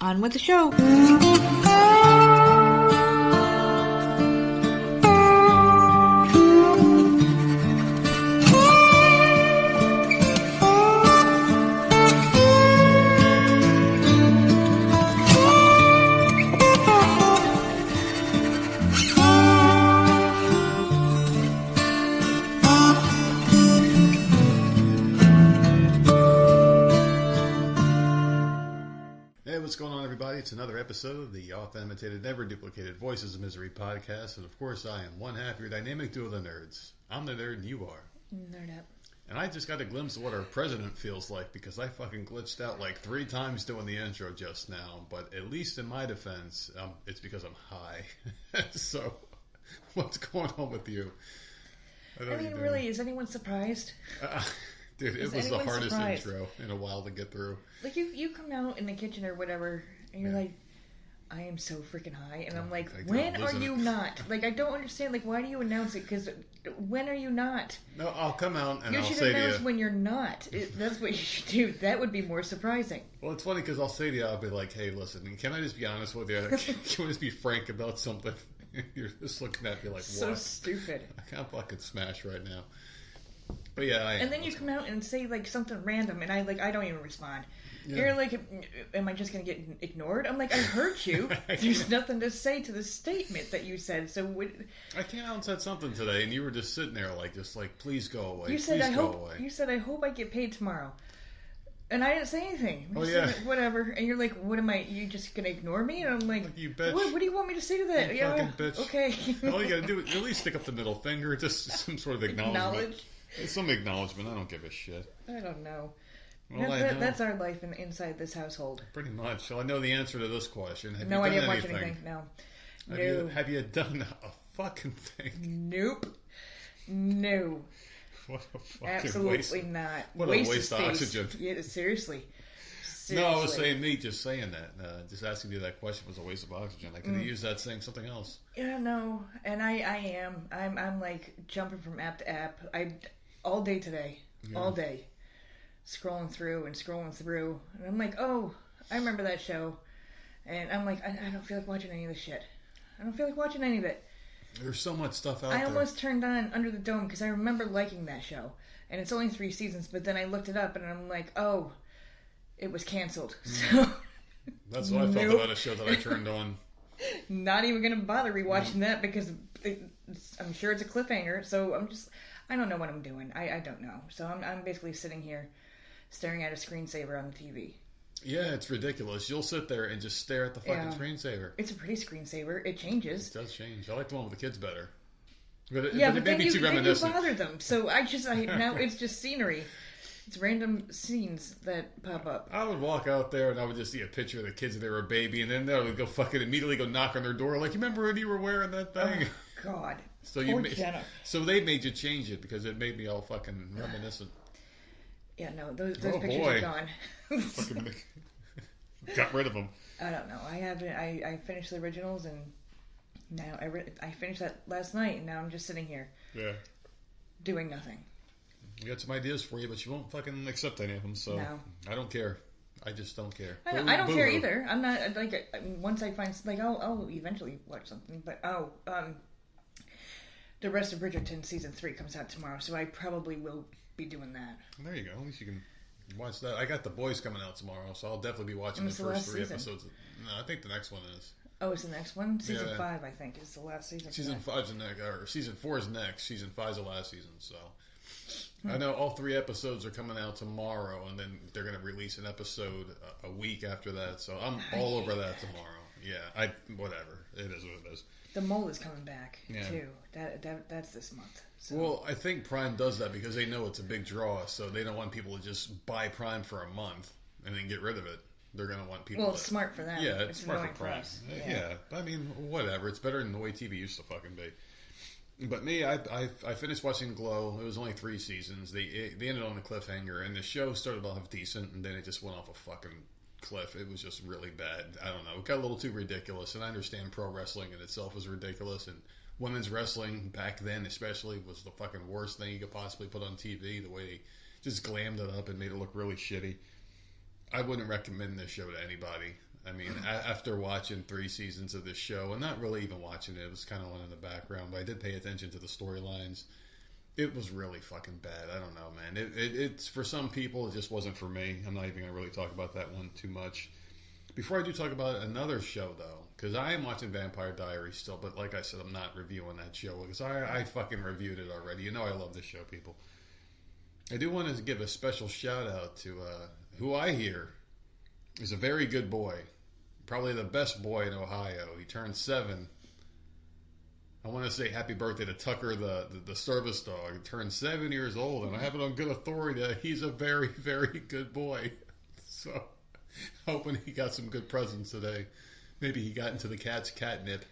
On with the show. What's going on, everybody? It's another episode of the oft-imitated, never-duplicated Voices of Misery podcast, and of course, I am one half your dynamic duo of the nerds. I'm the nerd, and you are. Nerd up. And I just got a glimpse of what our president feels like, because I fucking glitched out like 3 times doing the intro just now, but at least in my defense, it's because I'm high. So, what's going on with you? I mean, really, is anyone surprised? Dude, it was the hardest intro in a while to get through. Like, you come out in the kitchen or whatever, and you're like, I am so freaking high. And I'm like, when are you not? Like, I don't understand. Like, why do you announce it? Because when are you not? No, I'll come out and I'll say to you. You should announce when you're not. That's what you should do. That would be more surprising. Well, it's funny because I'll say to you, I'll be like, hey, listen, can I just be honest with you? Can we just be frank about something? You're just looking at me like, what? So stupid. I can't fucking smash right now. But yeah, and then you come out and say like something random, and I don't even respond. Yeah. You're like, am I just gonna get ignored? I'm like, I heard you. There's nothing to say to the statement that you said. So I came out and said something today, and you were just sitting there like, please go away. You said, You said, I hope I get paid tomorrow. And I didn't say anything. Oh, yeah. Said, whatever. And you're like, what am I? You just gonna ignore me? And I'm like, you bitch. What do you want me to say to that? You fucking bitch. Okay. All you gotta do is at least stick up the middle finger. Just some sort of acknowledgement. Some acknowledgement. I don't give a shit. I don't know. Well, that's our life inside this household. Pretty much. So I know the answer to this question. Have no, you done I didn't anything? watch anything. No. Have you done a fucking thing? Nope. No. What a fucking Absolutely waste. Not. What a waste of oxygen. Yeah, seriously. No, I was saying me just saying that. Just asking you that question was a waste of oxygen. I could have used that saying something else. Yeah, no. And I am. I'm like jumping from app to app. All day today. Yeah. All day. Scrolling through. And I'm like, oh, I remember that show. And I'm like, I don't feel like watching any of this shit. I don't feel like watching any of it. There's so much stuff out there. I almost turned on Under the Dome because I remember liking that show. And it's only 3 seasons, but then I looked it up and I'm like, oh, it was canceled. So that's what I felt about a show that I turned on. Not even going to bother rewatching that because I'm sure it's a cliffhanger. So I don't know what I'm doing. I don't know. So I'm basically sitting here staring at a screensaver on the TV. Yeah, it's ridiculous. You'll sit there and just stare at the fucking screensaver. It's a pretty screensaver. It changes. It does change. I like the one with the kids better. But it made me too reminiscent. Then you bother them. So now it's just scenery. It's random scenes that pop up. I would walk out there and I would just see a picture of the kids when they were a baby, and then they would go fucking immediately go knock on their door like, you remember when you were wearing that thing? Oh, God. So they made you change it because it made me all fucking reminiscent. Yeah, no, those pictures are gone. Fucking got rid of them. I don't know. I finished the originals, and now I finished that last night, and now I'm just sitting here. Yeah. Doing nothing. We got some ideas for you, but you won't fucking accept any of them, so no. I don't care. I just don't care. I don't care either. I'm not, like, once I find, like, I'll eventually watch something, but, the rest of Bridgerton Season 3 comes out tomorrow, so I probably will be doing that. There you go. At least you can watch that. I got The Boys coming out tomorrow, so I'll definitely be watching the first 3 episodes. No, I think the next one is. Oh, it's the next one? Season 5, I think, is the last season. Season 5's the next, or Season 4 is next. Season 5's the last season, so. I know all 3 episodes are coming out tomorrow, and then they're going to release an episode a week after that, so I'm all over that tomorrow. Yeah, whatever. It is what it is. The Mole is coming back, too. That's this month. So. Well, I think Prime does that because they know it's a big draw, so they don't want people to just buy Prime for a month and then get rid of it. They're going to want people Well, it's smart for them. Yeah, it's smart for Prime. us. Yeah. I mean, whatever. It's better than the way TV used to fucking be. But me, I finished watching Glow. It was only 3 seasons. They ended on a cliffhanger, and the show started off decent, and then it just went off a fucking cliff. It was just really bad. I don't know. It got a little too ridiculous, and I understand pro wrestling in itself is ridiculous, and women's wrestling back then especially was the fucking worst thing you could possibly put on TV, the way they just glammed it up and made it look really shitty. I wouldn't recommend this show to anybody. I mean, after watching 3 seasons of this show, and not really even watching it, it was kind of on in the background, but I did pay attention to the storylines. It was really fucking bad. I don't know, man. It's for some people, it just wasn't for me. I'm not even going to really talk about that one too much. Before I do talk about another show, though, because I am watching Vampire Diaries still, but like I said, I'm not reviewing that show because I fucking reviewed it already. You know I love this show, people. I do want to give a special shout out to who I hear is a very good boy. Probably the best boy in Ohio. He turned 7. I want to say happy birthday to Tucker, the service dog. He turned 7 years old, and I have it on good authority that he's a very, very good boy. So, hoping he got some good presents today. Maybe he got into the cat's catnip.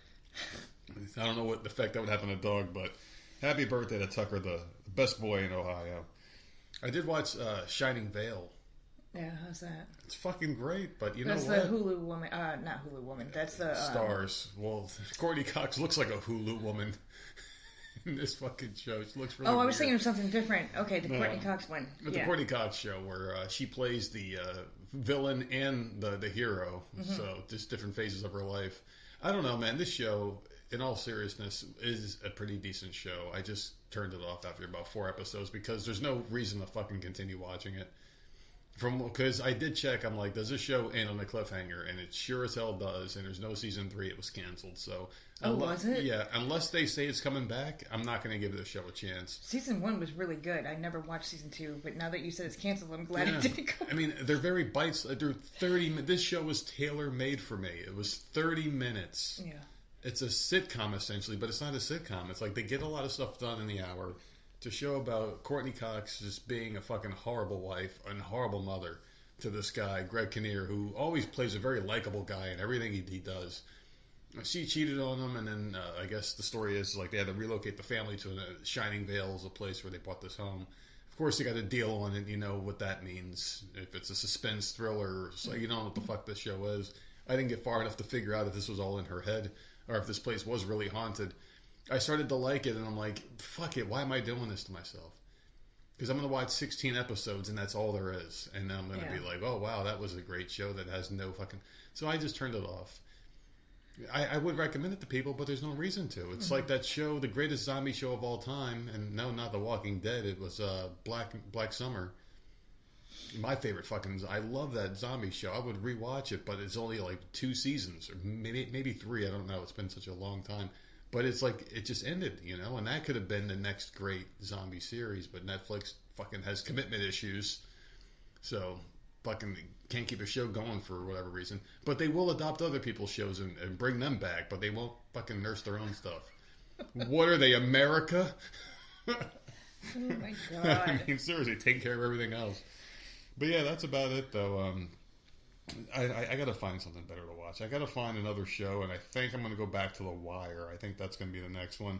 I don't know what effect that would have on a dog, but happy birthday to Tucker, the best boy in Ohio. I did watch Shining Vale. Yeah, how's that? It's fucking great, but That's know what? That's the Hulu woman. Not Hulu woman. That's the... Stars. Well, Courtney Cox looks like a Hulu woman in this fucking show. She looks really I was weird. thinking of something different. Okay, the Courtney Cox one. The Courtney Cox show where she plays the villain and the hero. Mm-hmm. So just different phases of her life. I don't know, man. This show, in all seriousness, is a pretty decent show. I just turned it off after about 4 episodes because there's no reason to fucking continue watching it. Because I did check, I'm like, does this show end on a cliffhanger? And it sure as hell does. And there's no season 3. It was canceled. So, was it? Yeah, unless they say it's coming back, I'm not going to give this show a chance. Season 1 was really good. I never watched season 2, but now that you said it's canceled, I'm glad it didn't go. I mean, they're very bites. They're 30. This show was tailor made for me. It was 30 minutes. Yeah. It's a sitcom essentially, but it's not a sitcom. It's like they get a lot of stuff done in the hour. To show about Courtney Cox just being a fucking horrible wife and horrible mother to this guy, Greg Kinnear, who always plays a very likable guy in everything he does. She cheated on him, and then I guess the story is like they had to relocate the family to Shining Vale, is a place where they bought this home. Of course, they got a deal on it. You know what that means. If it's a suspense thriller, so you don't know what the fuck this show is. I didn't get far enough to figure out if this was all in her head or if this place was really haunted. I started to like it, and I'm like, fuck it, why am I doing this to myself? Because I'm going to watch 16 episodes, and that's all there is. And then I'm going to be like, oh, wow, that was a great show that has no fucking... So I just turned it off. I would recommend it to people, but there's no reason to. It's like that show, the greatest zombie show of all time, and no, not The Walking Dead, it was Black Summer. My favorite fucking... I love that zombie show. I would rewatch it, but it's only like 2 seasons, or maybe 3, I don't know. It's been such a long time. But it's like, it just ended, you know? And that could have been the next great zombie series, but Netflix fucking has commitment issues. So, fucking can't keep a show going for whatever reason. But they will adopt other people's shows and bring them back, but they won't fucking nurse their own stuff. What are they, America? Oh my God. I mean, seriously, take care of everything else. But yeah, that's about it, though. I got to find something better to watch. I got to find another show, and I think I'm going to go back to The Wire. I think that's going to be the next one.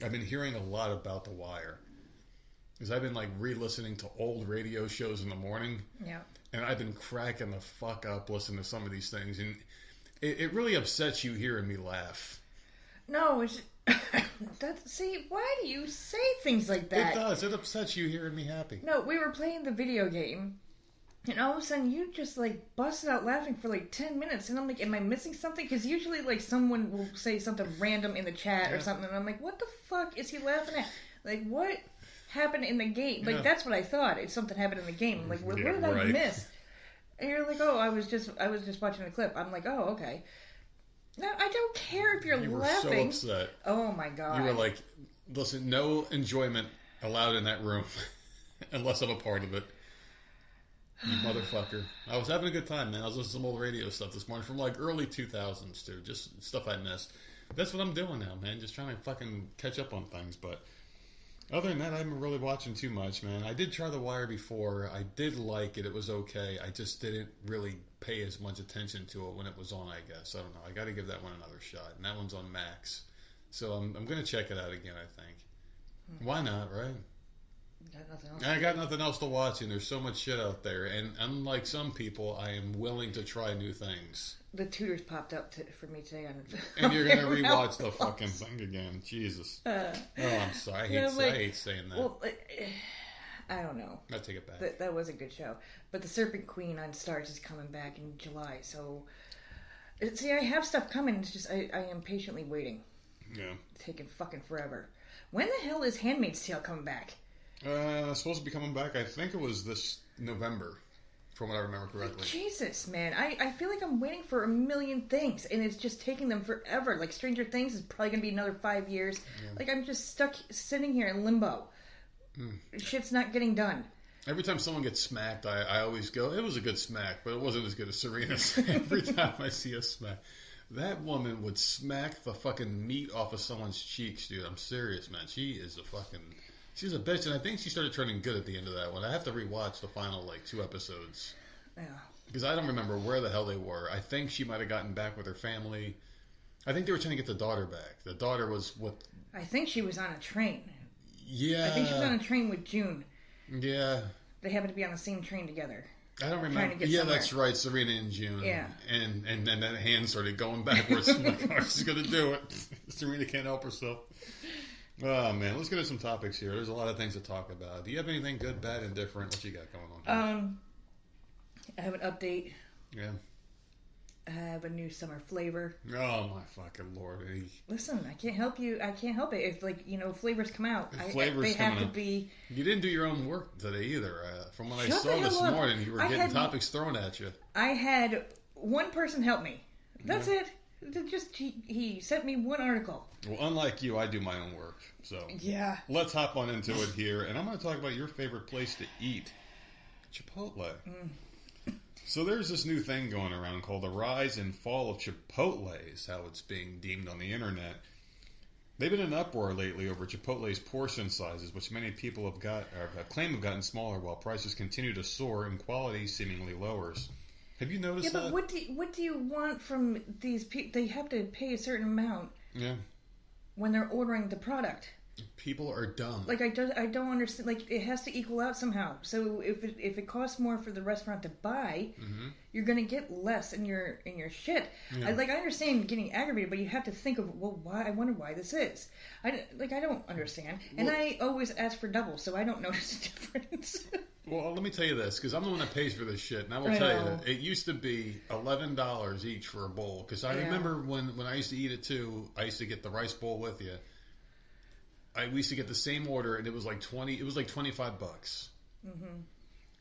I've been hearing a lot about The Wire because I've been like re-listening to old radio shows in the morning. Yeah. And I've been cracking the fuck up listening to some of these things, and it really upsets you hearing me laugh. No, it's see, why do you say things like that? It does. It upsets you hearing me happy. No, we were playing the video game. And all of a sudden, you just, like, busted out laughing for, like, 10 minutes. And I'm like, am I missing something? Because usually, like, someone will say something random in the chat or something. And I'm like, what the fuck is he laughing at? Like, what happened in the game? Like, that's what I thought. It's something happened in the game. I'm like, what did I miss? And you're like, oh, I was just watching the clip. I'm like, oh, okay. No, I don't care if you're laughing. You were so upset. Oh, my God. You were like, listen, no enjoyment allowed in that room unless I'm a part of it. You motherfucker. I was having a good time, man. I was listening to some old radio stuff this morning from like early 2000s, too. Just stuff I missed. That's what I'm doing now, man. Just trying to fucking catch up on things. But other than that, I haven't really watching too much, man. I did try The Wire before. I did like it. It was okay. I just didn't really pay as much attention to it when it was on, I guess. I don't know. I got to give that one another shot. And that one's on Max. So I'm going to check it out again, I think. Why not, right? Got nothing else. I got nothing else to watch, and there's so much shit out there. And unlike some people, I am willing to try new things. The Tudors popped up for me today. And you're going to rewatch the fucking thing again. Jesus. Oh, I'm sorry. I hate saying that. Well, I don't know. I'll take it back. That was a good show. But The Serpent Queen on Starz is coming back in July, so See, I have stuff coming. It's just I am patiently waiting. Yeah. It's taking fucking forever. When the hell is Handmaid's Tale coming back? It's supposed to be coming back. I think it was this November, from what I remember correctly. Jesus, man. I feel like I'm waiting for a million things, and it's just taking them forever. Like, Stranger Things is probably going to be another 5 years. Yeah. Like, I'm just stuck sitting here in limbo. Shit's not getting done. Every time someone gets smacked, I always go, it was a good smack, but it wasn't as good as Serena's. Every time I see a smack. That woman would smack the fucking meat off of someone's cheeks, dude. I'm serious, man. She is a fucking... She's a bitch, and I think she started turning good at the end of that one. I have to rewatch the final, 2 episodes. Yeah. Because I don't remember where the hell they were. I think she might have gotten back with her family. I think they were trying to get the daughter back. The daughter was what... I think she was on a train. Yeah. I think she was on a train with June. Yeah. They happened to be on the same train together. I don't remember. Yeah, somewhere. That's right. Serena and June. Yeah. And then that hand started going backwards. I'm like, oh, she's going to do it. Serena can't help herself. Oh, man. Let's get into some topics here. There's a lot of things to talk about. Do you have anything good, bad, and different? What you got going on? I have an update. Yeah. I have a new summer flavor. Oh, my fucking Lord. Listen, I can't help you. I can't help it. If, flavors come out, they have to be... You didn't do your own work today either. From what I saw this morning, you were getting topics thrown at you. I had one person help me. That's it. He sent me one article. Well, unlike you, I do my own work. So yeah. Let's hop on into it here. And I'm going to talk about your favorite place to eat. Chipotle. So there's this new thing going around called the rise and fall of Chipotle, is how it's being deemed on the internet. They've been in uproar lately over Chipotle's portion sizes, which many people have claimed have gotten smaller while prices continue to soar and quality seemingly lowers. Have you noticed that? Yeah, but what do you want from these people? They have to pay a certain amount. Yeah. When they're ordering the product. People are dumb. I don't understand. It has to equal out somehow. So if it costs more for the restaurant to buy, you're going to get less in your shit. Yeah. I understand getting aggravated, but you have to think of, well, why? I wonder why this is. I don't understand. And I always ask for double, so I don't notice a difference. Well, let me tell you this, because I'm the one that pays for this shit, and I will tell you, it used to be $11 each for a bowl. Because I remember when I used to eat it too, I used to get the rice bowl with you. We used to get the same order, and it was like $25.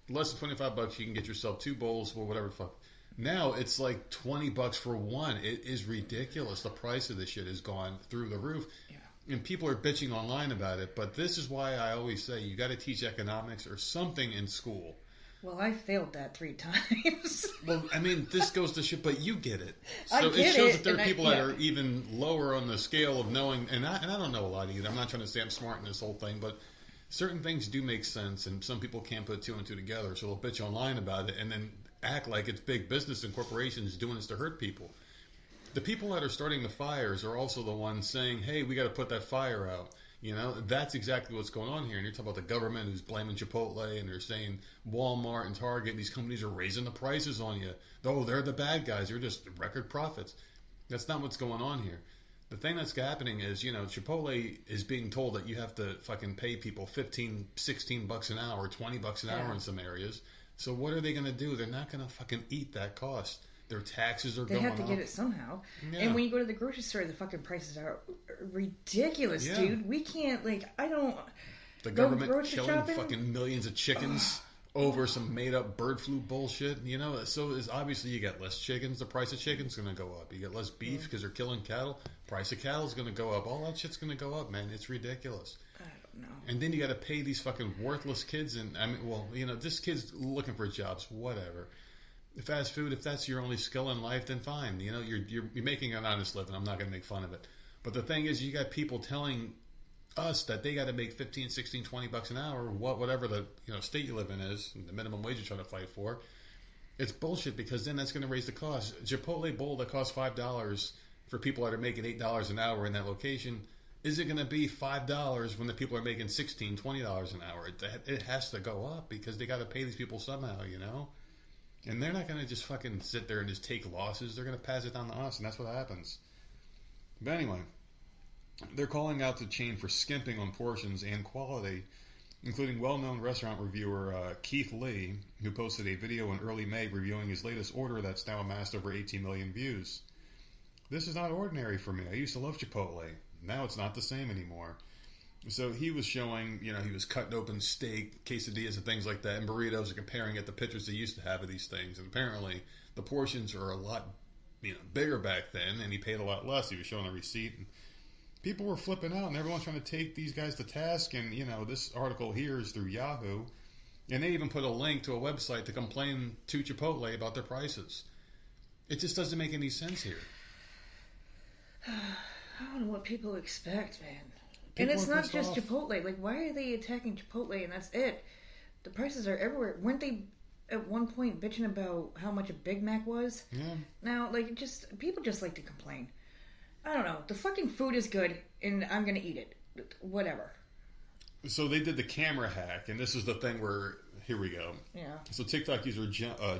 Less than $25, you can get yourself 2 bowls or whatever the fuck. Now it's like $20 for one. It is ridiculous. The price of this shit has gone through the roof. Yeah. And people are bitching online about it, but this is why I always say you got to teach economics or something in school. Well, I failed that 3 times. Well, I mean, this goes to shit, but you get it. So it shows that there are people that are even lower on the scale of knowing, and I don't know a lot either. I'm not trying to say I'm smart in this whole thing, but certain things do make sense, and some people can't put 2 and 2 together, so they'll bitch online about it and then act like it's big business and corporations doing this to hurt people. The people that are starting the fires are also the ones saying, hey, we got to put that fire out. You know, that's exactly what's going on here. And you're talking about the government who's blaming Chipotle, and they're saying Walmart and Target, these companies are raising the prices on you. Oh, they're the bad guys. They're just record profits. That's not what's going on here. The thing that's happening is, Chipotle is being told that you have to fucking pay people $15, $16 an hour, $20 an hour in some areas. So what are they going to do? They're not going to fucking eat that cost. Their taxes are going up. They have to get it somehow. Yeah. And when you go to the grocery store, the fucking prices are ridiculous, dude. We can't, I don't... The government killing fucking millions of chickens over some made-up bird flu bullshit, So it's obviously you get less chickens, the price of chicken's going to go up. You get less beef because they're killing cattle, price of cattle's going to go up. All that shit's going to go up, man. It's ridiculous. I don't know. And then you got to pay these fucking worthless kids, and this kid's looking for jobs, whatever. Fast food, if that's your only skill in life, then fine. You're making an honest living. I'm not going to make fun of it. But the thing is, you got people telling us that they got to make $15, $16, $20 an hour, whatever the state you live in is, the minimum wage you're trying to fight for. It's bullshit, because then that's going to raise the cost. Chipotle bowl that costs $5 for people that are making $8 an hour in that location, is it going to be $5 when the people are making $16, $20 an hour? It has to go up, because they got to pay these people somehow, And they're not going to just fucking sit there and just take losses. They're going to pass it down to us, and that's what happens. But anyway, they're calling out the chain for skimping on portions and quality, including well-known restaurant reviewer Keith Lee, who posted a video in early May reviewing his latest order that's now amassed over 18 million views. This is not ordinary for me. I used to love Chipotle. Now it's not the same anymore. So he was showing, he was cutting open steak, quesadillas, and things like that, and burritos, and comparing it to pictures they used to have of these things. And apparently, the portions are a lot, bigger back then, and he paid a lot less. He was showing a receipt, and people were flipping out, and everyone's trying to take these guys to task. And this article here is through Yahoo, and they even put a link to a website to complain to Chipotle about their prices. It just doesn't make any sense here. I don't know what people expect, man. And it's not just Chipotle. Like, why are they attacking Chipotle and that's it? The prices are everywhere. Weren't they at one point bitching about how much a Big Mac was? Yeah. Now, people just like to complain. I don't know. The fucking food is good, and I'm gonna eat it. Whatever. So they did the camera hack, and this is the thing where, here we go. Yeah. So TikTok user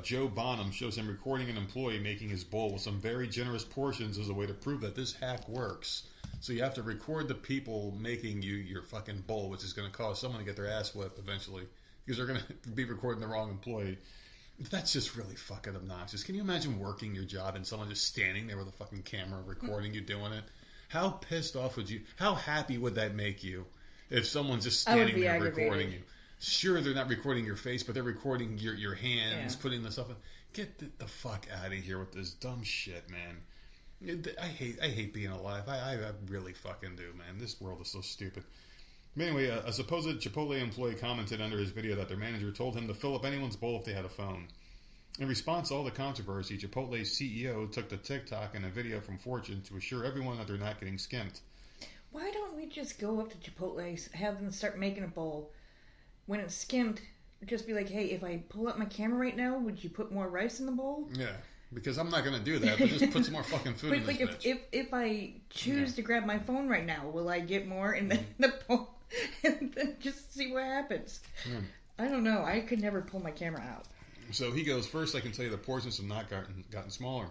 Joe Bonham shows him recording an employee making his bowl with some very generous portions as a way to prove that this hack works. So you have to record the people making you your fucking bowl, which is going to cause someone to get their ass whipped eventually because they're going to be recording the wrong employee. That's just really fucking obnoxious. Can you imagine working your job and someone just standing there with a fucking camera recording you doing it? How pissed off would you? How happy would that make you if someone's just standing there recording you? Sure, they're not recording your face, but they're recording your hands, putting the stuff in. Get the fuck out of here with this dumb shit, man. I hate being alive. I really fucking do, man. This world is so stupid. But anyway, a supposed Chipotle employee commented under his video that their manager told him to fill up anyone's bowl if they had a phone. In response to all the controversy, Chipotle's CEO took to TikTok and a video from Fortune to assure everyone that they're not getting skimped. Why don't we just go up to Chipotle, have them start making a bowl? When it's skimmed, just be like, hey, if I pull up my camera right now, would you put more rice in the bowl? Yeah. Because I'm not going to do that, but just put some more fucking food in this bitch. If I choose to grab my phone right now, will I get more in the bowl? And then just see what happens. I don't know. I could never pull my camera out. So he goes, first I can tell you the portions have not gotten smaller.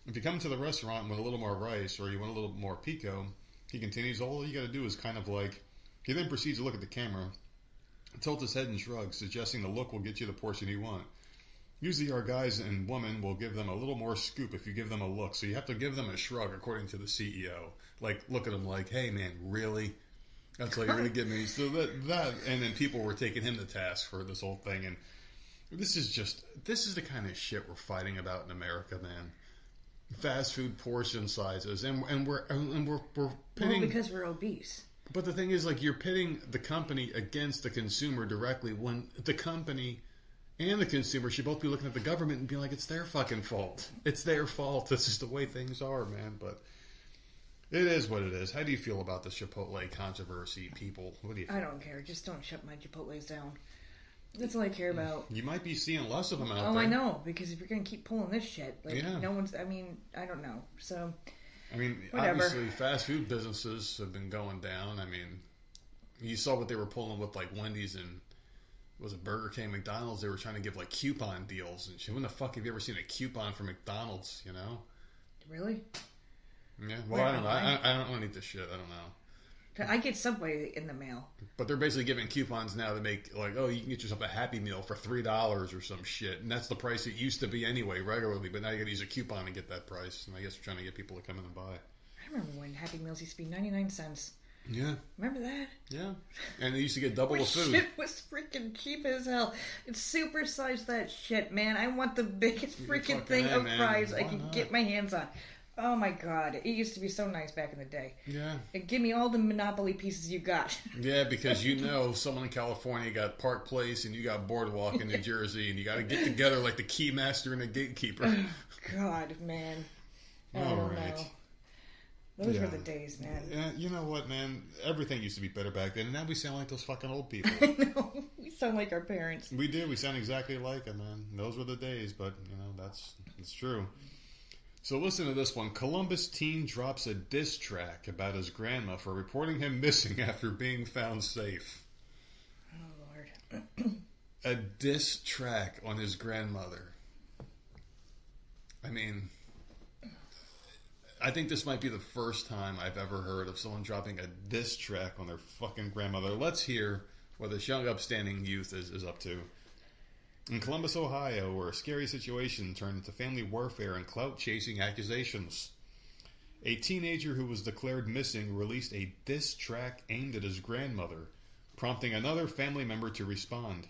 If you come to the restaurant with a little more rice or you want a little more pico, he continues, all you got to do is kind of like... He then proceeds to look at the camera, tilts his head and shrugs, suggesting the look will get you the portion you want. Usually our guys and women will give them a little more scoop if you give them a look. So you have to give them a shrug, according to the CEO. Like, look at him like, hey, man, really? That's all you're going to give me? So that, and then people were taking him to task for this whole thing. And this is the kind of shit we're fighting about in America, man. Fast food portion sizes. And we're pitting... Well, because we're obese. But the thing is, like, you're pitting the company against the consumer directly when the company... and the consumer should both be looking at the government and be like, it's their fucking fault. It's their fault. This is the way things are, man. But it is what it is. How do you feel about the Chipotle controversy, people? What do you think? I don't care. Just don't shut my Chipotles down. That's all I care about. You might be seeing less of them out there. Oh, I know. Because if you're going to keep pulling this shit, no one's... I mean, I don't know. So, whatever. Obviously, fast food businesses have been going down. I mean, you saw what they were pulling with, like, Wendy's and... Was it Burger King, McDonald's? They were trying to give like coupon deals and shit. When the fuck have you ever seen a coupon for McDonald's? Really? Yeah. Well, I don't know. I don't eat this shit. I don't know. I get Subway in the mail. But they're basically giving coupons now to make like, oh, you can get yourself a Happy Meal for $3 or some shit, and that's the price it used to be anyway regularly. But now you got to use a coupon to get that price, and I guess they're trying to get people to come in and buy. I remember when Happy Meals used to be 99 cents. Yeah. Remember that? Yeah. And they used to get double the food. Shit was freaking cheap as hell. It's supersized that shit, man. I want the biggest freaking thing of fries I can get my hands on. Oh my god. It used to be so nice back in the day. Yeah. And give me all the Monopoly pieces you got. Yeah, because someone in California got Park Place and you got Boardwalk in New Jersey and you got to get together like the keymaster and the gatekeeper. God, man. I all don't right. know. Those were the days, man. Yeah, you know what, man? Everything used to be better back then, and now we sound like those fucking old people. I know. We sound like our parents. We do. We sound exactly like them, man. Those were the days, but, it's true. So listen to this one. Columbus teen drops a diss track about his grandma for reporting him missing after being found safe. Oh, Lord. A diss track on his grandmother. I mean... I think this might be the first time I've ever heard of someone dropping a diss track on their fucking grandmother. Let's hear what this young upstanding youth is up to. In Columbus, Ohio, where a scary situation turned into family warfare and clout-chasing accusations. A teenager who was declared missing released a diss track aimed at his grandmother, prompting another family member to respond.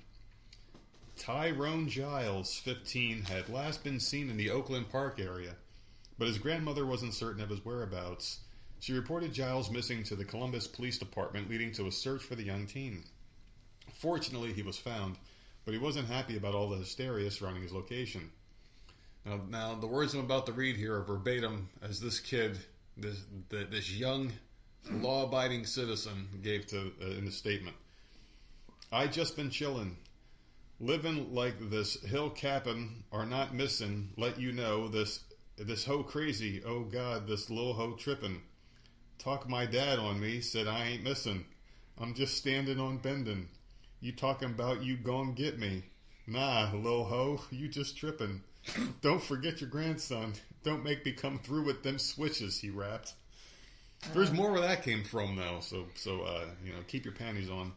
Tyrone Giles, 15, had last been seen in the Oakland Park area, but his grandmother wasn't certain of his whereabouts. She reported Giles missing to the Columbus Police Department, leading to a search for the young teen. Fortunately, he was found, but he wasn't happy about all the hysteria surrounding his location. Now, the words I'm about to read here are verbatim as this kid, this young, law-abiding citizen gave in the statement. I just been chillin'. Living like this hill cappin' or not missin', let you know this hoe crazy, oh God, this lil hoe trippin'. Talk my dad on me, said I ain't missin'. I'm just standing on bendin'. You talking about you gon' get me. Nah, lil hoe, you just trippin'. Don't forget your grandson. Don't make me come through with them switches, he rapped. There's more where that came from, though, so keep your panties on.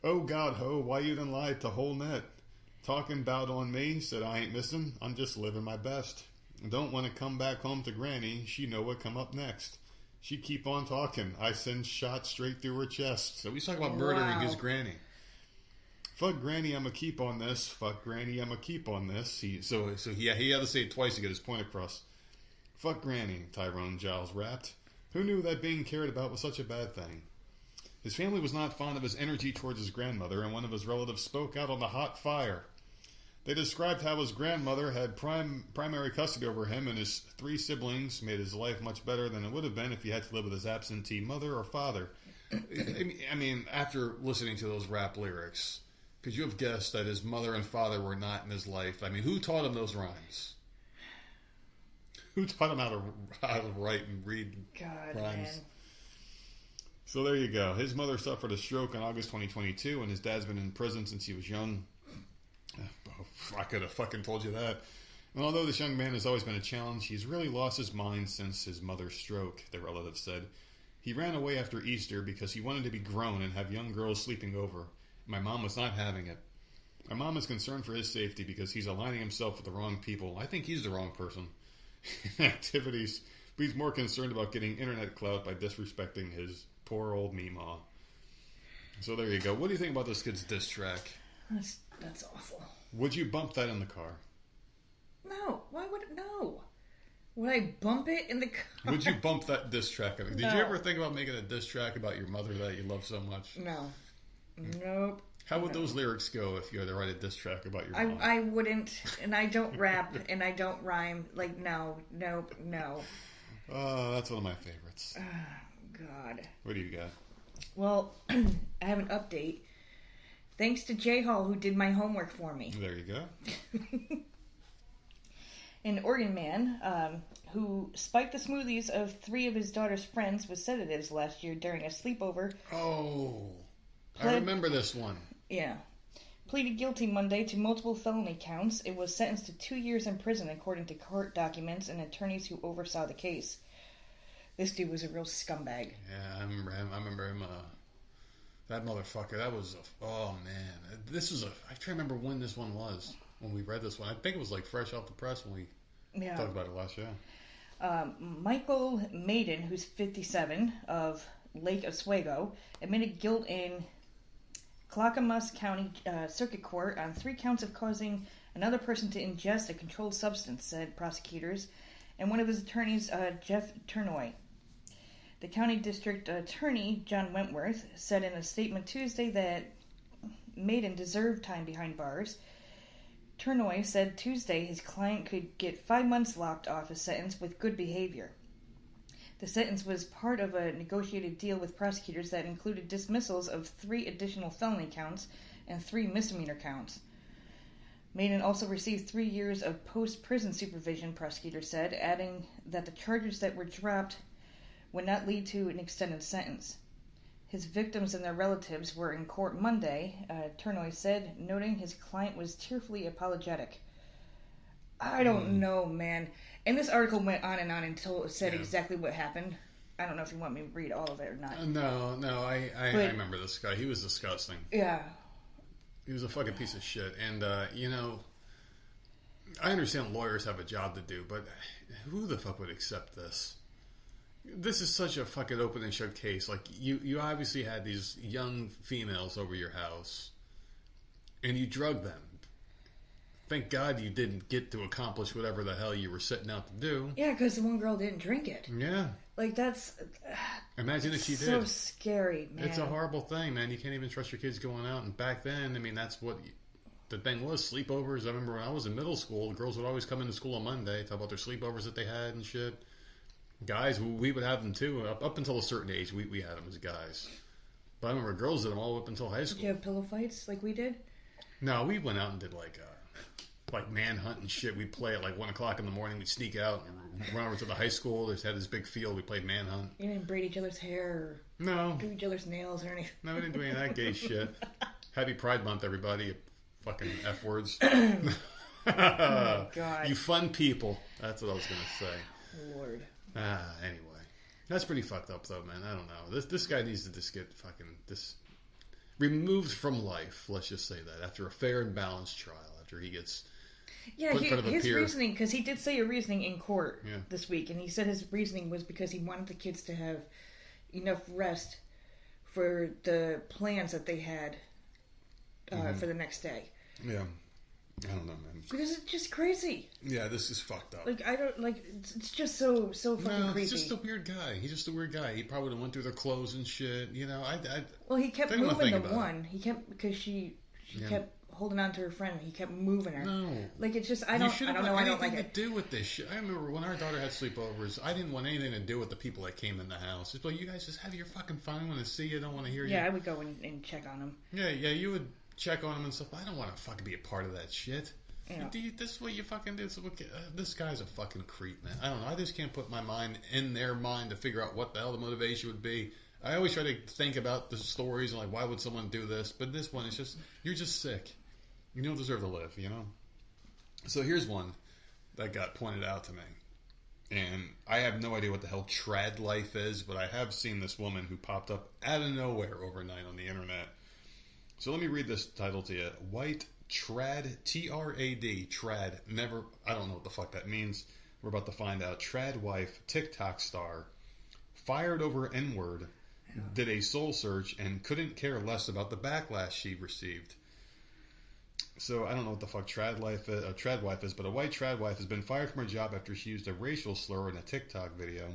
Oh, God, ho, why you done lied to whole net? Talking about on me, said I ain't missing. I'm just living my best. Don't want to come back home to Granny. She know what come up next. She keep on talking. I send shots straight through her chest. So he's talking about murdering his granny. Fuck Granny, I'ma keep on this. Fuck Granny, I'ma keep on this. He had to say it twice to get his point across. Fuck Granny, Tyrone Giles rapped. Who knew that being cared about was such a bad thing? His family was not fond of his energy towards his grandmother, and one of his relatives spoke out on the hot fire. They described how his grandmother had primary custody over him and his 3 siblings, made his life much better than it would have been if he had to live with his absentee mother or father. I mean, after listening to those rap lyrics, could you have guessed that his mother and father were not in his life? I mean, who taught him those rhymes? Who taught him how to write and read rhymes? Man. So there you go. His mother suffered a stroke in August 2022, and his dad's been in prison since he was young. I could have fucking told you that. And although this young man has always been a challenge, he's really lost his mind since his mother's stroke, the relative said. He ran away after Easter because he wanted to be grown and have young girls sleeping over. My mom was not having it. My mom is concerned for his safety because he's aligning himself with the wrong people. I think he's the wrong person in activities, but he's more concerned about getting internet clout by disrespecting his poor old Meemaw. So there you go. What do you think about this kid's diss track? That's awful. Would you bump that in the car? No. Why would it? No. Would I bump it in the car? Would you bump that diss track? Did you ever think about making a diss track about your mother that you love so much? No. Nope. How would those lyrics go if you had to write a diss track about your mom? I wouldn't, and I don't rap, and I don't rhyme. Like, no. That's one of my favorites. God. What do you got? Well, I have an update. Thanks to J Hall, who did my homework for me. There you go. An Oregon man who spiked the smoothies of 3 of his daughter's friends with sedatives last year during a sleepover. Oh, I remember this one. Yeah. Pleaded guilty Monday to multiple felony counts. It was sentenced to 2 years in prison, according to court documents and attorneys who oversaw the case. This dude was a real scumbag. Yeah, I remember him. That motherfucker. That was oh man. This was I try to remember when this one was. When we read this one. I think it was like fresh off the press when we talked about it last year. Michael Maiden, who's 57, of Lake Oswego, admitted guilt in Clackamas County Circuit Court on 3 counts of causing another person to ingest a controlled substance, said prosecutors, and one of his attorneys, Jeff Turnoy. The county district attorney, John Wentworth, said in a statement Tuesday that Maiden deserved time behind bars. Turnoy said Tuesday his client could get 5 months locked off his sentence with good behavior. The sentence was part of a negotiated deal with prosecutors that included dismissals of 3 additional felony counts and 3 misdemeanor counts. Maiden also received 3 years of post-prison supervision, prosecutors said, adding that the charges that were dropped would not lead to an extended sentence. His victims and their relatives were in court Monday, Turnoy said, noting his client was tearfully apologetic. I don't know, man. And this article went on and on until it said exactly what happened. I don't know if you want me to read all of it or not. No, I remember this guy. He was disgusting. Yeah. He was a fucking piece of shit. And, I understand lawyers have a job to do, but who the fuck would accept this? This is such a fucking open and shut case. Like, you obviously had these young females over your house, and you drugged them. Thank God you didn't get to accomplish whatever the hell you were setting out to do. Yeah, because the one girl didn't drink it. Yeah. Like, that's... Imagine if she did. So scary, man. It's a horrible thing, man. You can't even trust your kids going out. And back then, I mean, that's what... The thing was, sleepovers. I remember when I was in middle school, the girls would always come into school on Monday, talk about their sleepovers that they had and shit. Guys, we would have them too. Up until a certain age, we had them as guys. But I remember girls did them all up until high school. Did you have pillow fights like we did? No, we went out and did like manhunt and shit. We'd play at like 1 o'clock in the morning. We'd sneak out and run over to the high school. They had this big field. We played manhunt. You didn't braid each other's hair or no, do each other's nails or anything? No, we didn't do any of that gay shit. Happy Pride Month, everybody. Fucking F words. Oh, God. You fun people. That's what I was going to say. Lord. Anyway. That's pretty fucked up, though, man. I don't know. This guy needs to just get fucking... removed from life, let's just say that, after a fair and balanced trial, after he gets put in front of a his peer. reasoning, because he did say a reasoning in court this week, and he said his reasoning was because he wanted the kids to have enough rest for the plans that they had for the next day. Yeah. I don't know, man. Because it's just crazy. Yeah, this is fucked up. Like, I don't, like, it's just so fucking creepy. He's just a weird guy. He's just a weird guy. He probably would have went through their clothes and shit, you know. Well, he kept moving the one. He kept, because she kept holding on to her friend. He kept moving her. No. Like, it's just, I don't know. I don't like it. To do with this shit. I remember when our daughter had sleepovers, I didn't want anything to do with the people that came in the house. It's like, you guys just have your fucking fun. I want to see you. I don't want to hear you. Yeah, I would go and check on him. Yeah, you would check on him and stuff. I don't want to fucking be a part of that shit. Yeah. This is what you fucking do. So this guy's a fucking creep, man. I don't know. I just can't put my mind in their mind to figure out what the hell the motivation would be. I always try to think about the stories and like, why would someone do this? But this one, it's just, you're just sick. You don't deserve to live, you know? So here's one that got pointed out to me. And I have no idea what the hell trad life is, but I have seen this woman who popped up out of nowhere overnight on the internet. So let me read this title to you. White Trad, T-R-A-D, Trad, never, I don't know what the fuck that means. We're about to find out. Trad wife, TikTok star, fired over N-word, did a soul search, and couldn't care less about the backlash she received. So I don't know what the fuck trad wife is, but a white trad wife has been fired from her job after she used a racial slur in a TikTok video,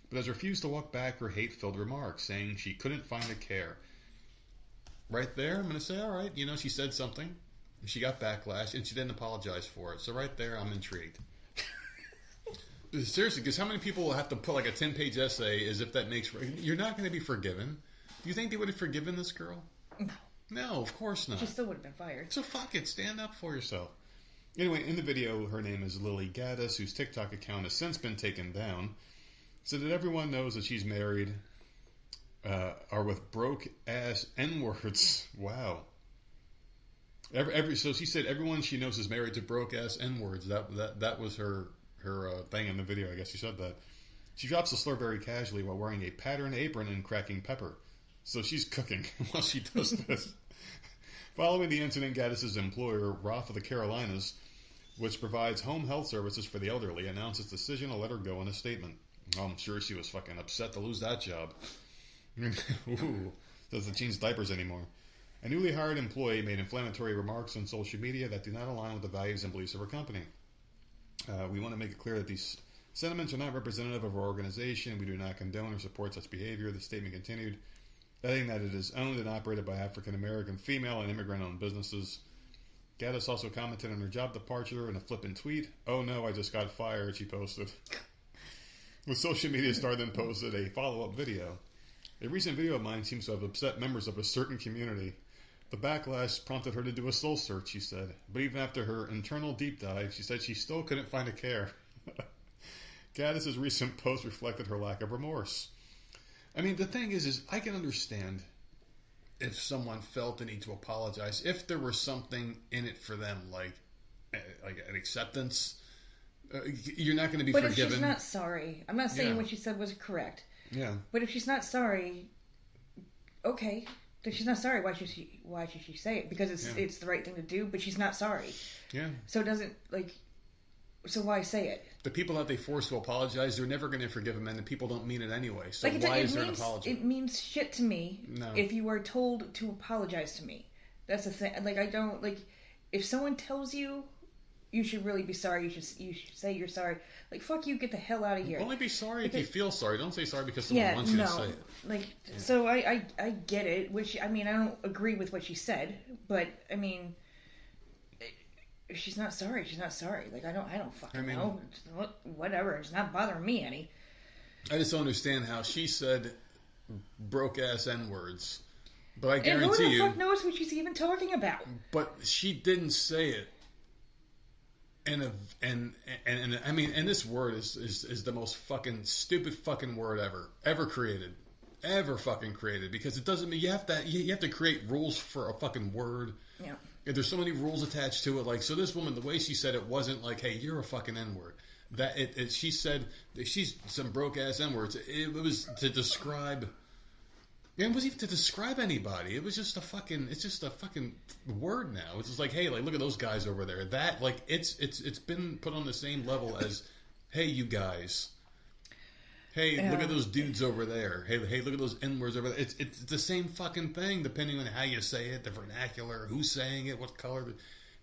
but has refused to walk back her hate-filled remarks, saying she couldn't find a care. Right there, I'm going to say, all right, you know, she said something. She got backlash, and she didn't apologize for it. So right there, I'm intrigued. Seriously, because how many people will have to put like a 10-page essay as if that makes... You're not going to be forgiven. Do you think they would have forgiven this girl? No. No, of course not. She still would have been fired. So fuck it. Stand up for yourself. Anyway, in the video, her name is Lily Gaddis, whose TikTok account has since been taken down, so that everyone knows that she's married are with broke-ass N-words. Wow. So she said everyone she knows is married to broke-ass N-words. That was her thing in the video. I guess she said that. She drops the slur very casually while wearing a patterned apron and cracking pepper. So she's cooking while she does this. Following the incident, Gaddis' employer, Roth of the Carolinas, which provides home health services for the elderly, announced its decision to let her go in a statement. Oh, I'm sure she was fucking upset to lose that job. Ooh, doesn't change diapers anymore. A newly hired employee made inflammatory remarks on social media that do not align with the values and beliefs of our company. We want to make it clear that these sentiments are not representative of our organization. We do not condone or support such behavior. The statement continued, adding that it is owned and operated by African-American, female, and immigrant-owned businesses. Gaddis also commented on her job departure in a flippant tweet. "Oh no, I just got fired," she posted. The social media star then posted a follow-up video. "A recent video of mine seems to have upset members of a certain community. The backlash prompted her to do a soul search," she said. But even after her internal deep dive, she said she still couldn't find a care. Gaddis' recent post reflected her lack of remorse. I mean, the thing is I can understand if someone felt the need to apologize, if there was something in it for them, like an acceptance. You're not going to be forgiven. But if she's not sorry, I'm not saying what she said was correct. Yeah. But if she's not sorry, okay. If she's not sorry, why should she say it? Because it's the right thing to do, but she's not sorry. Yeah. So it doesn't, like, So why say it? The people that they force to apologize, they're never going to forgive them, and the people don't mean it anyway. So why is there an apology? It means shit to me if you are told to apologize to me. That's the thing. Like, I don't, like, if someone tells you, you should really be sorry. You should say you're sorry. Like, fuck you, get the hell out of here. Only be sorry if you feel sorry. Don't say sorry because someone wants you to say it. Like, so I get it, which, I mean, I don't agree with what she said, but, I mean, if she's not sorry, she's not sorry. Like, I don't fucking know. Whatever. It's not bothering me any. I just don't understand how she said broke-ass N-words. But I guarantee you... And who the fuck knows what she's even talking about? But she didn't say it. And I mean, and this word is the most fucking stupid fucking word ever created. Ever fucking created. Because it doesn't mean... You have to create rules for a fucking word. Yeah. There's so many rules attached to it. Like, so this woman, the way she said it wasn't like, hey, you're a fucking N-word. That she said she's some broke ass N-words. It was to describe. It wasn't even to describe anybody. It was just it's just a fucking word now. It's just like, hey, like, look at those guys over there. That, like, it's been put on the same level as, hey, you guys. Hey, look at those dudes over there. Hey, look at those N-words over there. It's the same fucking thing, depending on how you say it, the vernacular, who's saying it, what color.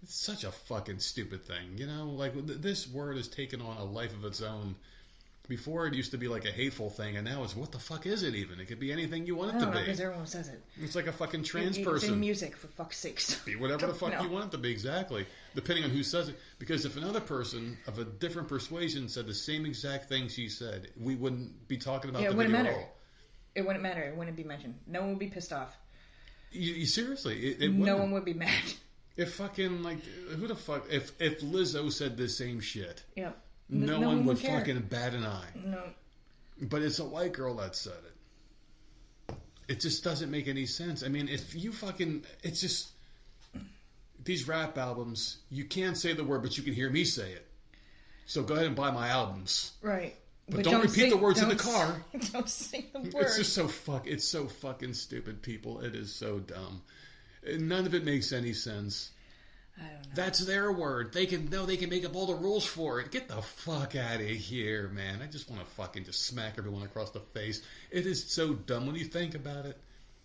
It's such a fucking stupid thing, you know? Like, this word has taken on a life of its own. Before, it used to be like a hateful thing, and now it's, what the fuck is it even? It could be anything you want it to be. Because everyone says it. It's like a fucking trans person. It's in music, for fuck's sakes. Be whatever the fuck you want it to be, exactly. Depending on who says it. Because if another person of a different persuasion said the same exact thing she said, we wouldn't be talking about the video at all. It wouldn't matter. It wouldn't be mentioned. No one would be pissed off. You seriously? No one would be mad. If fucking, like, who the fuck... If Lizzo said the same shit... Yeah. No one would fucking bat an eye. No. But it's a white girl that said it. It just doesn't make any sense. I mean, if you fucking... It's just... These rap albums, you can't say the word, but you can hear me say it. So go ahead and buy my albums. Right. But don't repeat the words in the car. Don't sing the words. It's just it's so fucking stupid, people. It is so dumb. None of it makes any sense. I don't know. That's their word. They can make up all the rules for it. Get the fuck out of here, man. I just want to fucking just smack everyone across the face. It is so dumb when you think about it.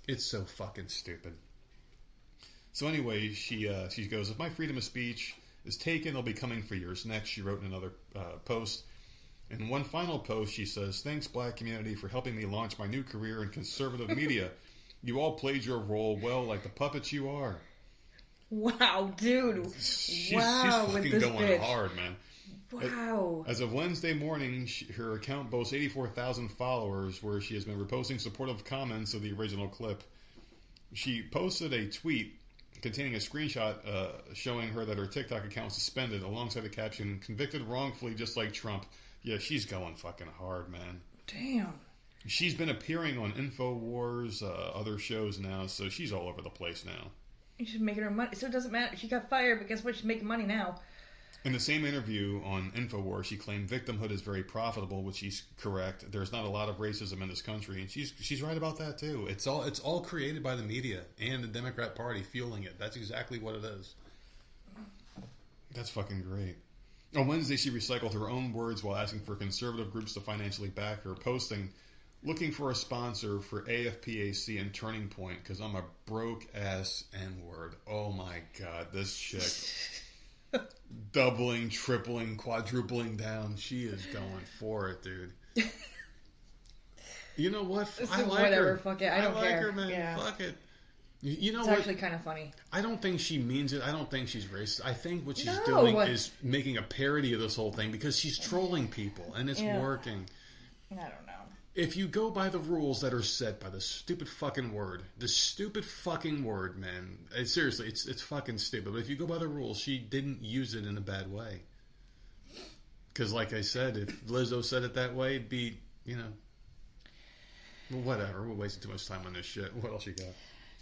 It's so fucking stupid. So anyway, she goes, if my freedom of speech is taken, I'll be coming for yours next, she wrote in another post. In one final post, she says, thanks, black community, for helping me launch my new career in conservative media. You all played your role well like the puppets you are. Wow, dude. She's fucking going hard, man. Wow. As of Wednesday morning, her account boasts 84,000 followers, where she has been reposting supportive comments of the original clip. She posted a tweet containing a screenshot showing her that her TikTok account was suspended, alongside the caption, convicted wrongfully just like Trump. Yeah, she's going fucking hard, man. Damn. She's been appearing on InfoWars, other shows now, so she's all over the place now. She's making her money, so it doesn't matter. She got fired, but guess what? She's making money now. In the same interview on InfoWars, she claimed victimhood is very profitable, which she's correct. There's not a lot of racism in this country, and she's right about that too. It's all created by the media and the Democrat Party fueling it. That's exactly what it is. That's fucking great. On Wednesday, she recycled her own words while asking for conservative groups to financially back her, posting, looking for a sponsor for AFPAC and Turning Point, because I'm a broke-ass N-word. Oh my god, this chick. Doubling, tripling, quadrupling down. She is going for it, dude. You know what? I like her. Fuck it. I don't care. I like her, man. Yeah. Fuck it. You know it's what? Actually kind of funny. I don't think she means it. I don't think she's racist. I think what she's doing is making a parody of this whole thing because she's trolling people, and it's working. I don't know. If you go by the rules that are set by the stupid fucking word, man, seriously, it's fucking stupid. But if you go by the rules, she didn't use it in a bad way. Because, like I said, if Lizzo said it that way, it'd be, whatever. We're wasting too much time on this shit. What else you got?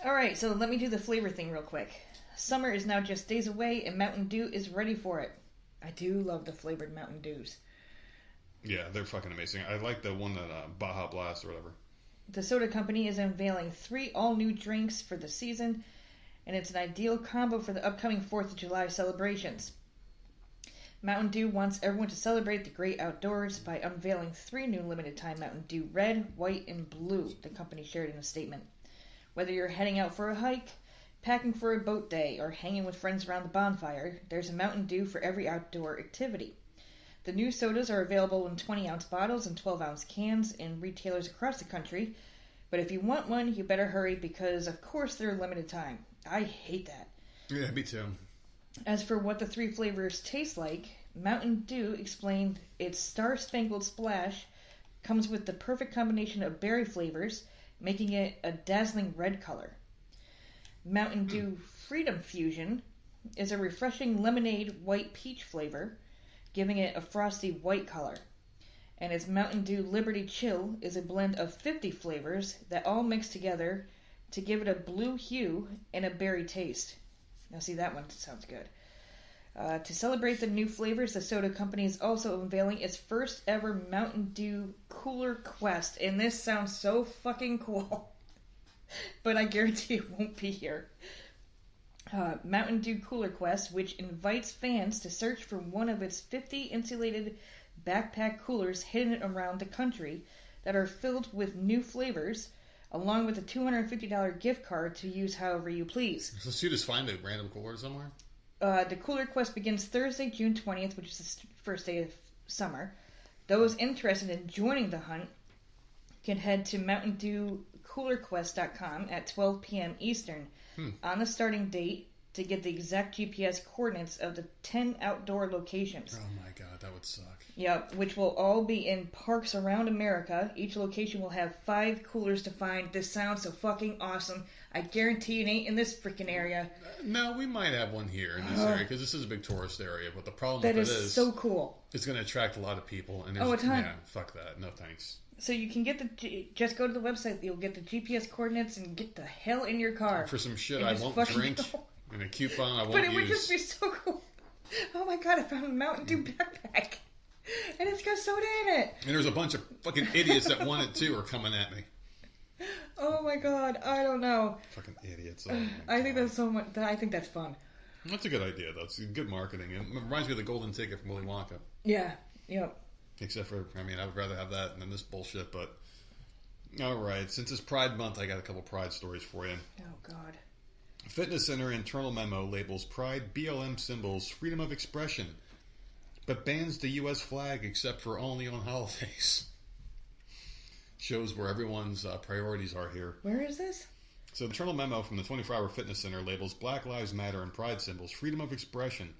All right, so let me do the flavor thing real quick. Summer is now just days away, and Mountain Dew is ready for it. I do love the flavored Mountain Dews. Yeah, they're fucking amazing. I like the one that Baja Blast or whatever. The soda company is unveiling 3 all-new drinks for the season, and it's an ideal combo for the upcoming 4th of July celebrations. Mountain Dew wants everyone to celebrate the great outdoors by unveiling 3 new limited-time Mountain Dew Red, White, and Blue, the company shared in a statement. Whether you're heading out for a hike, packing for a boat day, or hanging with friends around the bonfire, there's a Mountain Dew for every outdoor activity. The new sodas are available in 20-ounce bottles and 12-ounce cans in retailers across the country, but if you want one, you better hurry because, of course, they're limited time. I hate that. Yeah, me too. As for what the 3 flavors taste like, Mountain Dew explained its Star-Spangled Splash comes with the perfect combination of berry flavors, making it a dazzling red color. Mountain Dew Freedom Fusion is a refreshing lemonade white peach flavor, giving it a frosty white color. And its Mountain Dew Liberty Chill is a blend of 50 flavors that all mix together to give it a blue hue and a berry taste. Now see, that one sounds good. To celebrate the new flavors, the soda company is also unveiling its first ever Mountain Dew Cooler Quest. And this sounds so fucking cool. But I guarantee it won't be here. Mountain Dew Cooler Quest, which invites fans to search for one of its 50 insulated backpack coolers hidden around the country that are filled with new flavors, along with a $250 gift card to use however you please. So you just find a random cooler somewhere? The Cooler Quest begins Thursday, June 20th, which is the first day of summer. Those interested in joining the hunt can head to MountainDewCoolerQuest.com at 12 p.m. Eastern on the starting date to get the exact GPS coordinates of the 10 outdoor locations. Oh my god, that would suck. Yep, which will all be in parks around America. Each location will have 5 coolers to find. This sounds so fucking awesome. I guarantee it ain't in this freaking area. No, we might have one here in this area because this is a big tourist area. But the problem with it is so cool. It's going to attract a lot of people. And a ton. Yeah, fuck that. No thanks. So you can get just go to the website. You'll get the GPS coordinates and get the hell in your car. For some shit I won't drink and a coupon I won't use. But it would just be so cool. Oh my god, I found a Mountain Dew backpack. And it's got soda in it. And there's a bunch of fucking idiots that want it too are coming at me. Oh my god, I don't know. Fucking idiots. Oh I think that's so much. I think that's fun. That's a good idea, though. It's good marketing. It reminds me of the golden ticket from Willy Wonka. Yeah. Yep. Except for, I mean, I would rather have that than this bullshit. But all right, since it's Pride Month, I got a couple Pride stories for you. Oh god. Fitness Center internal memo labels Pride BLM symbols freedom of expression, but bans the U.S. flag except for only on holidays. Shows where everyone's priorities are here. Where is this? So the internal memo from the 24-Hour Fitness Center labels Black Lives Matter and Pride symbols freedom of expression,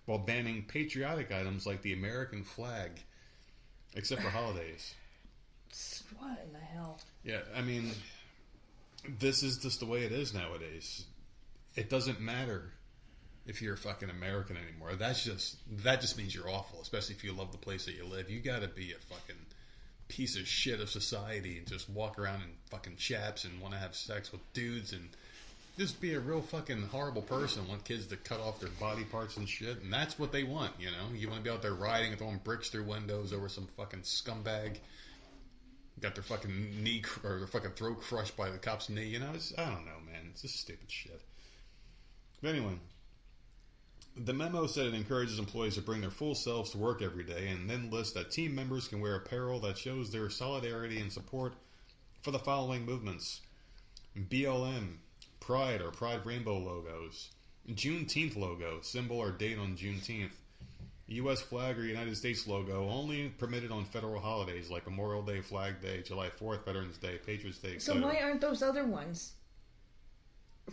while banning patriotic items like the American flag, except for holidays. What in the hell? Yeah, I mean, this is just the way it is nowadays. It doesn't matter if you're a fucking American anymore. That just means you're awful, especially if you love the place that you live. You gotta be a fucking piece of shit of society and just walk around in fucking chaps and want to have sex with dudes and just be a real fucking horrible person. Want kids to cut off their body parts and shit, and that's what they want, you know? You want to be out there riding and throwing bricks through windows over some fucking scumbag. Got their fucking knee or their fucking throat crushed by the cop's knee, you know? I don't know, man. It's just stupid shit. But anyway, the memo said it encourages employees to bring their full selves to work every day and then lists that team members can wear apparel that shows their solidarity and support for the following movements: BLM, Pride or Pride Rainbow logos, Juneteenth logo, symbol or date on Juneteenth, U.S. flag or United States logo only permitted on federal holidays like Memorial Day, Flag Day, July 4th, Veterans Day, Patriots Day, etc. So why aren't those other ones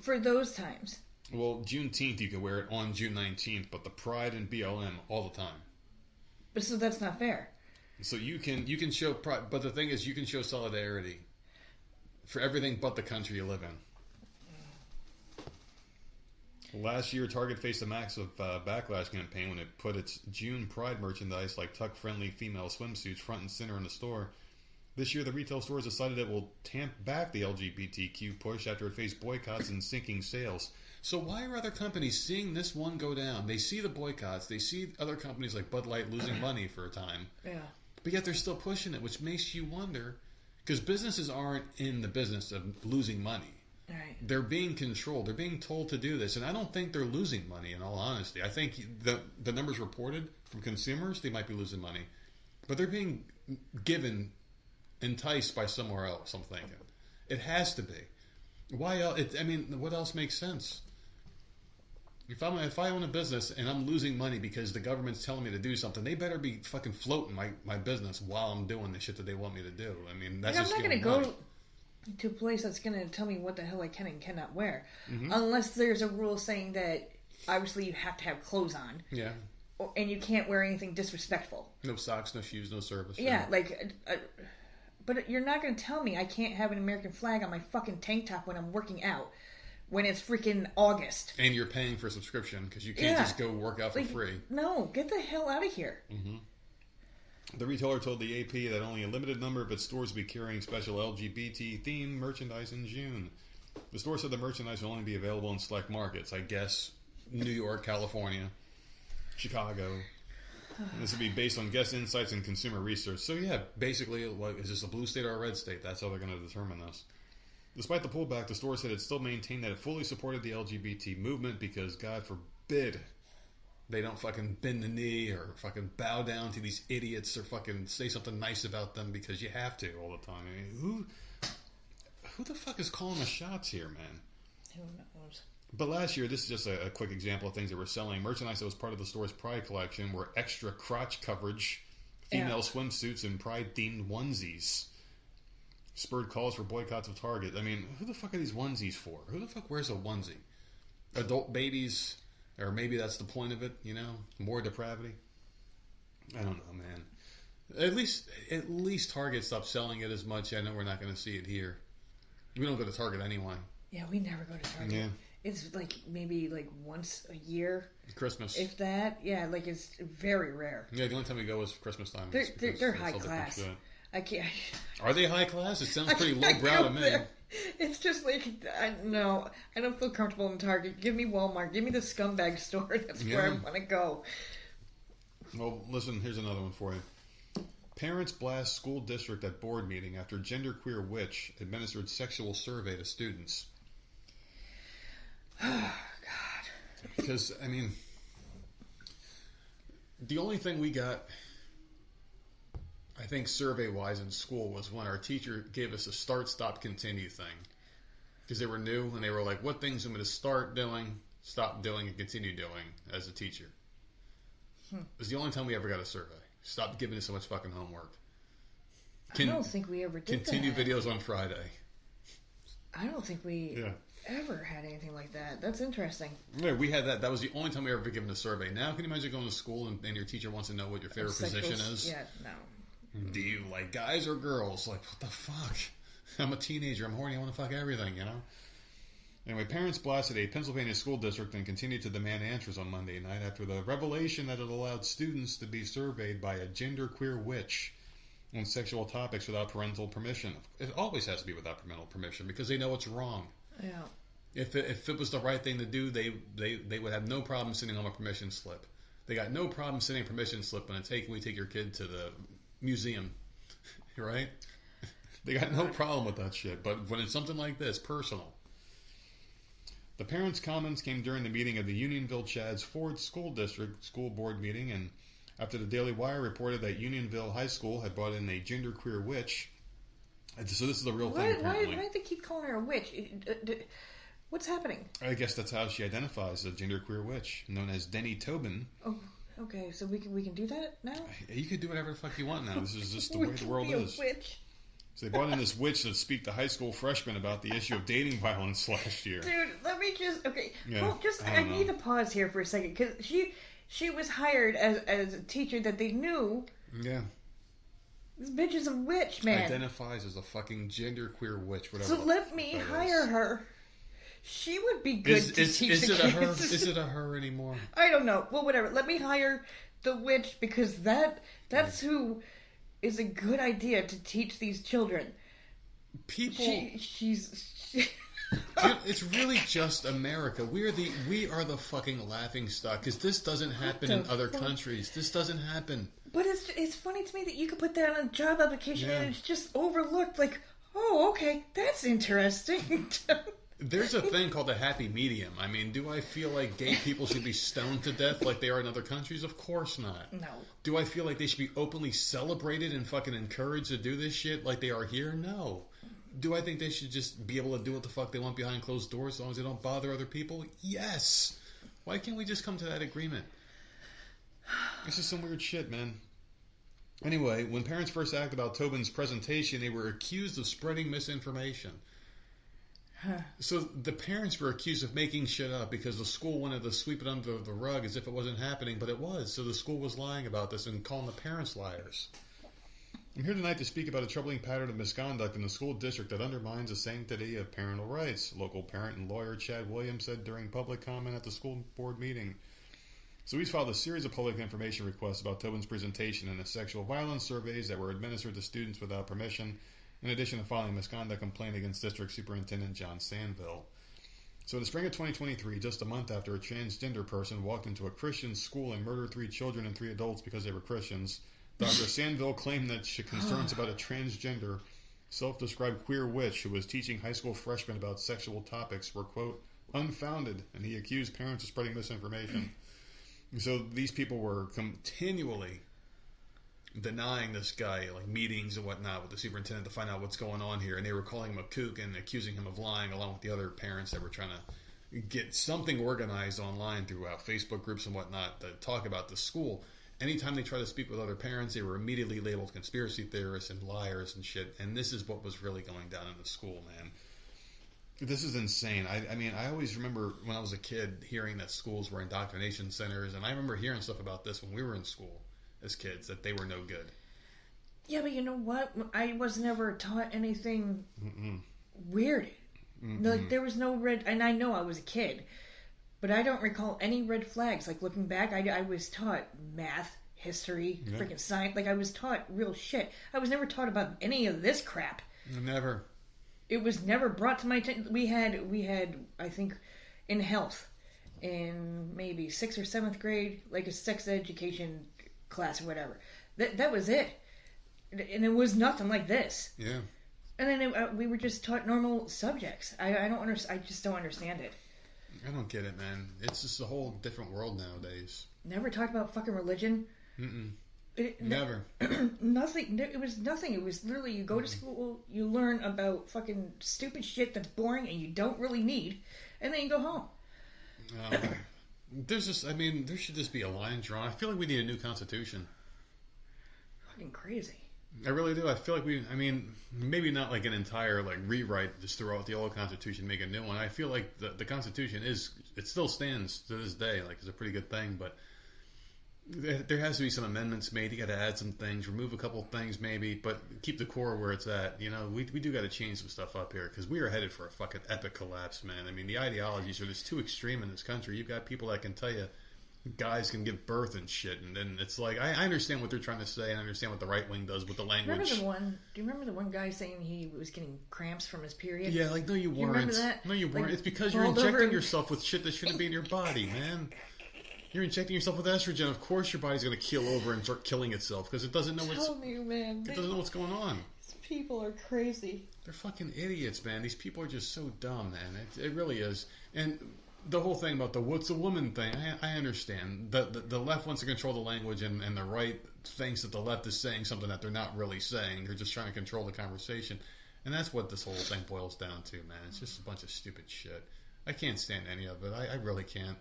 for those times? Well, Juneteenth, you can wear it on June 19th, but the Pride and BLM all the time. But so that's not fair. So you can show pride, but the thing is, you can show solidarity for everything but the country you live in. Last year, Target faced a massive backlash campaign when it put its June Pride merchandise like tuck-friendly female swimsuits front and center in the store. This year, the retail stores decided it will tamp back the LGBTQ push after it faced boycotts and sinking sales. So why are other companies seeing this one go down? They see the boycotts. They see other companies like Bud Light losing money for a time. Yeah. But yet they're still pushing it, which makes you wonder. Because businesses aren't in the business of losing money. Right. They're being controlled. They're being told to do this. And I don't think they're losing money, in all honesty. I think the numbers reported from consumers, they might be losing money. But they're being enticed by somewhere else, I'm thinking. It has to be. Why else? What else makes sense? If I own a business and I'm losing money because the government's telling me to do something, they better be fucking floating my business while I'm doing the shit that they want me to do. I mean, that's just I'm not going to go to a place that's going to tell me what the hell I can and cannot wear. Mm-hmm. Unless there's a rule saying that obviously you have to have clothes on. Yeah. And you can't wear anything disrespectful. No socks, no shoes, no service. Yeah, but you're not going to tell me I can't have an American flag on my fucking tank top when I'm working out. When it's freaking August. And you're paying for a subscription because you can't just go work out for free. No, get the hell out of here. Mm-hmm. The retailer told the AP that only a limited number of its stores will be carrying special LGBT-themed merchandise in June. The store said the merchandise will only be available in select markets. I guess New York, California, Chicago. And this will be based on guest insights and consumer research. So yeah, basically, is this a blue state or a red state? That's how they're going to determine this. Despite the pullback, the store said it still maintained that it fully supported the LGBT movement because, God forbid, they don't fucking bend the knee or fucking bow down to these idiots or fucking say something nice about them because you have to all the time. I mean, who the fuck is calling the shots here, man? Who knows? But last year, this is just a quick example of things that were selling. Merchandise that was part of the store's Pride collection were extra crotch coverage, female swimsuits, and Pride-themed onesies. Spurred calls for boycotts of Target. I mean, who the fuck are these onesies for? Who the fuck wears a onesie? Adult babies? Or maybe that's the point of it, you know? More depravity? I don't know, man. At least Target stopped selling it as much. I know we're not going to see it here. We don't go to Target anyway. Yeah, we never go to Target. Yeah. It's maybe once a year. Christmas. If that. Yeah, it's very rare. Yeah, the only time we go is Christmas time. They're high class. I can't. Are they high class? It sounds pretty lowbrow to me. There. It's just I don't feel comfortable in Target. Give me Walmart. Give me the scumbag store. That's where I want to go. Well, listen, here's another one for you. Parents blast school district at board meeting after genderqueer witch administered sexual survey to students. Oh, God. Because, I mean, the only thing we got, I think, survey-wise in school was when our teacher gave us a start, stop, continue thing. Because they were new, and they were like, what things I'm going to start doing, stop doing, and continue doing as a teacher. It was the only time we ever got a survey. Stop giving us so much fucking homework. I don't think we ever did continue videos on Friday. I don't think we ever had anything like that. That's interesting. Yeah, we had that. That was the only time we ever given a survey. Now, can you imagine going to school and your teacher wants to know what your favorite position is? Yeah, no. Do you like guys or girls? Like, what the fuck? I'm a teenager. I'm horny. I want to fuck everything, you know? Anyway, parents blasted a Pennsylvania school district and continued to demand answers on Monday night after the revelation that it allowed students to be surveyed by a genderqueer witch on sexual topics without parental permission. It always has to be without parental permission because they know it's wrong. Yeah. If it was the right thing to do, they would have no problem sending home a permission slip. They got no problem sending a permission slip when we take your kid to the museum, right? They got no problem with that shit. But when it's something like this, personal. The parents' comments came during the meeting of the Unionville Chadds Ford School District school board meeting, and after the Daily Wire reported that Unionville High School had brought in a genderqueer witch. So this is a real thing, apparently. Why do they keep calling her a witch? What's happening? I guess that's how she identifies, a genderqueer witch, known as Denny Tobin. Oh, okay. So we can do that now? You can do whatever the fuck you want now. This is just the way the world is. Witch. So they brought in this witch to speak to high school freshmen about the issue of dating violence last year. Dude, let me just... Okay. Yeah, well, I need to pause here for a second, because she was hired as a teacher that they knew... Yeah. This bitch is a witch, man. Identifies as a fucking genderqueer witch, whatever. So let me hire her. She would be good to teach the kids. Is it a her anymore? I don't know. Well, whatever. Let me hire the witch, because that's who... is a good idea to teach these children. People, she's dude, it's really just America. We are the fucking laughing stock because this doesn't happen in other countries. This doesn't happen. But it's funny to me that you could put that on a job application and it's just overlooked. Like, oh, okay, that's interesting. There's a thing called a happy medium. I mean, do I feel like gay people should be stoned to death like they are in other countries? Of course not. No. Do I feel like they should be openly celebrated and fucking encouraged to do this shit like they are here? No. Do I think they should just be able to do what the fuck they want behind closed doors as long as they don't bother other people? Yes. Why can't we just come to that agreement? This is some weird shit, man. Anyway, when parents first asked about Tobin's presentation, they were accused of spreading misinformation. So the parents were accused of making shit up because the school wanted to sweep it under the rug as if it wasn't happening, but it was. So the school was lying about this and calling the parents liars. I'm here tonight to speak about a troubling pattern of misconduct in the school district that undermines the sanctity of parental rights, local parent and lawyer Chad Williams said during public comment at the school board meeting. So he's filed a series of public information requests about Tobin's presentation and the sexual violence surveys that were administered to students without permission, in addition to filing a misconduct complaint against District Superintendent John Sandville. So in the spring of 2023, just a month after a transgender person walked into a Christian school and murdered 3 children and 3 adults because they were Christians, Dr. Sandville claimed that concerns about a transgender, self-described queer witch who was teaching high school freshmen about sexual topics were, quote, unfounded, and he accused parents of spreading misinformation. So these people were continually denying this guy like meetings and whatnot with the superintendent to find out what's going on here, and they were calling him a kook and accusing him of lying along with the other parents that were trying to get something organized online throughout Facebook groups and whatnot to talk about the school. Anytime they try to speak with other parents, they were immediately labeled conspiracy theorists and liars and shit, and this is what was really going down in the school, man. This is insane. I mean, I always remember when I was a kid hearing that schools were indoctrination centers, and I remember hearing stuff about this when we were in school as kids, that they were no good. Yeah, but you know what? I was never taught anything weird. Like, there was no red, and I know I was a kid, but I don't recall any red flags. Like, looking back, I was taught math, history, freaking science. Like, I was taught real shit. I was never taught about any of this crap. Never. It was never brought to my attention. We had, I think, in health, in maybe 6th or 7th grade, like a sex education class or whatever. That was it. And it was nothing like this. Yeah. And then we were just taught normal subjects. I just don't understand it. I don't get it, man. It's just a whole different world nowadays. Never talked about fucking religion. Never. Nothing. It was nothing. It was literally you go to school, you learn about fucking stupid shit that's boring and you don't really need, and then you go home. There should just be a line drawn. I feel like we need a new constitution. Fucking crazy. I really do. I feel like maybe not like an entire like rewrite, just throw out the old constitution, make a new one. I feel like the constitution it still stands to this day. Like, it's a pretty good thing, but there has to be some amendments made. You got to add some things, remove a couple things maybe, but keep the core where it's at. You know, we do got to change some stuff up here because we are headed for a fucking epic collapse, man. I mean, the ideologies are just too extreme in this country. You've got people that can tell you guys can give birth and shit, and then it's like I understand what they're trying to say, and I understand what the right wing does with the language. Do you remember the one guy saying he was getting cramps from his period? Yeah, like, no, you weren't. You remember that? No, you weren't. Like, it's because you're injecting yourself with shit that shouldn't be in your body, man. You're injecting yourself with estrogen. Of course, your body's going to keel over and start killing itself because it doesn't know what's. Man. It doesn't know what's going on. These people are crazy. They're fucking idiots, man. These people are just so dumb, man. It really is. And the whole thing about the what's a woman thing, I understand. The left wants to control the language, and the right thinks that the left is saying something that they're not really saying. They're just trying to control the conversation. And that's what this whole thing boils down to, man. It's just a bunch of stupid shit. I can't stand any of it. I really can't.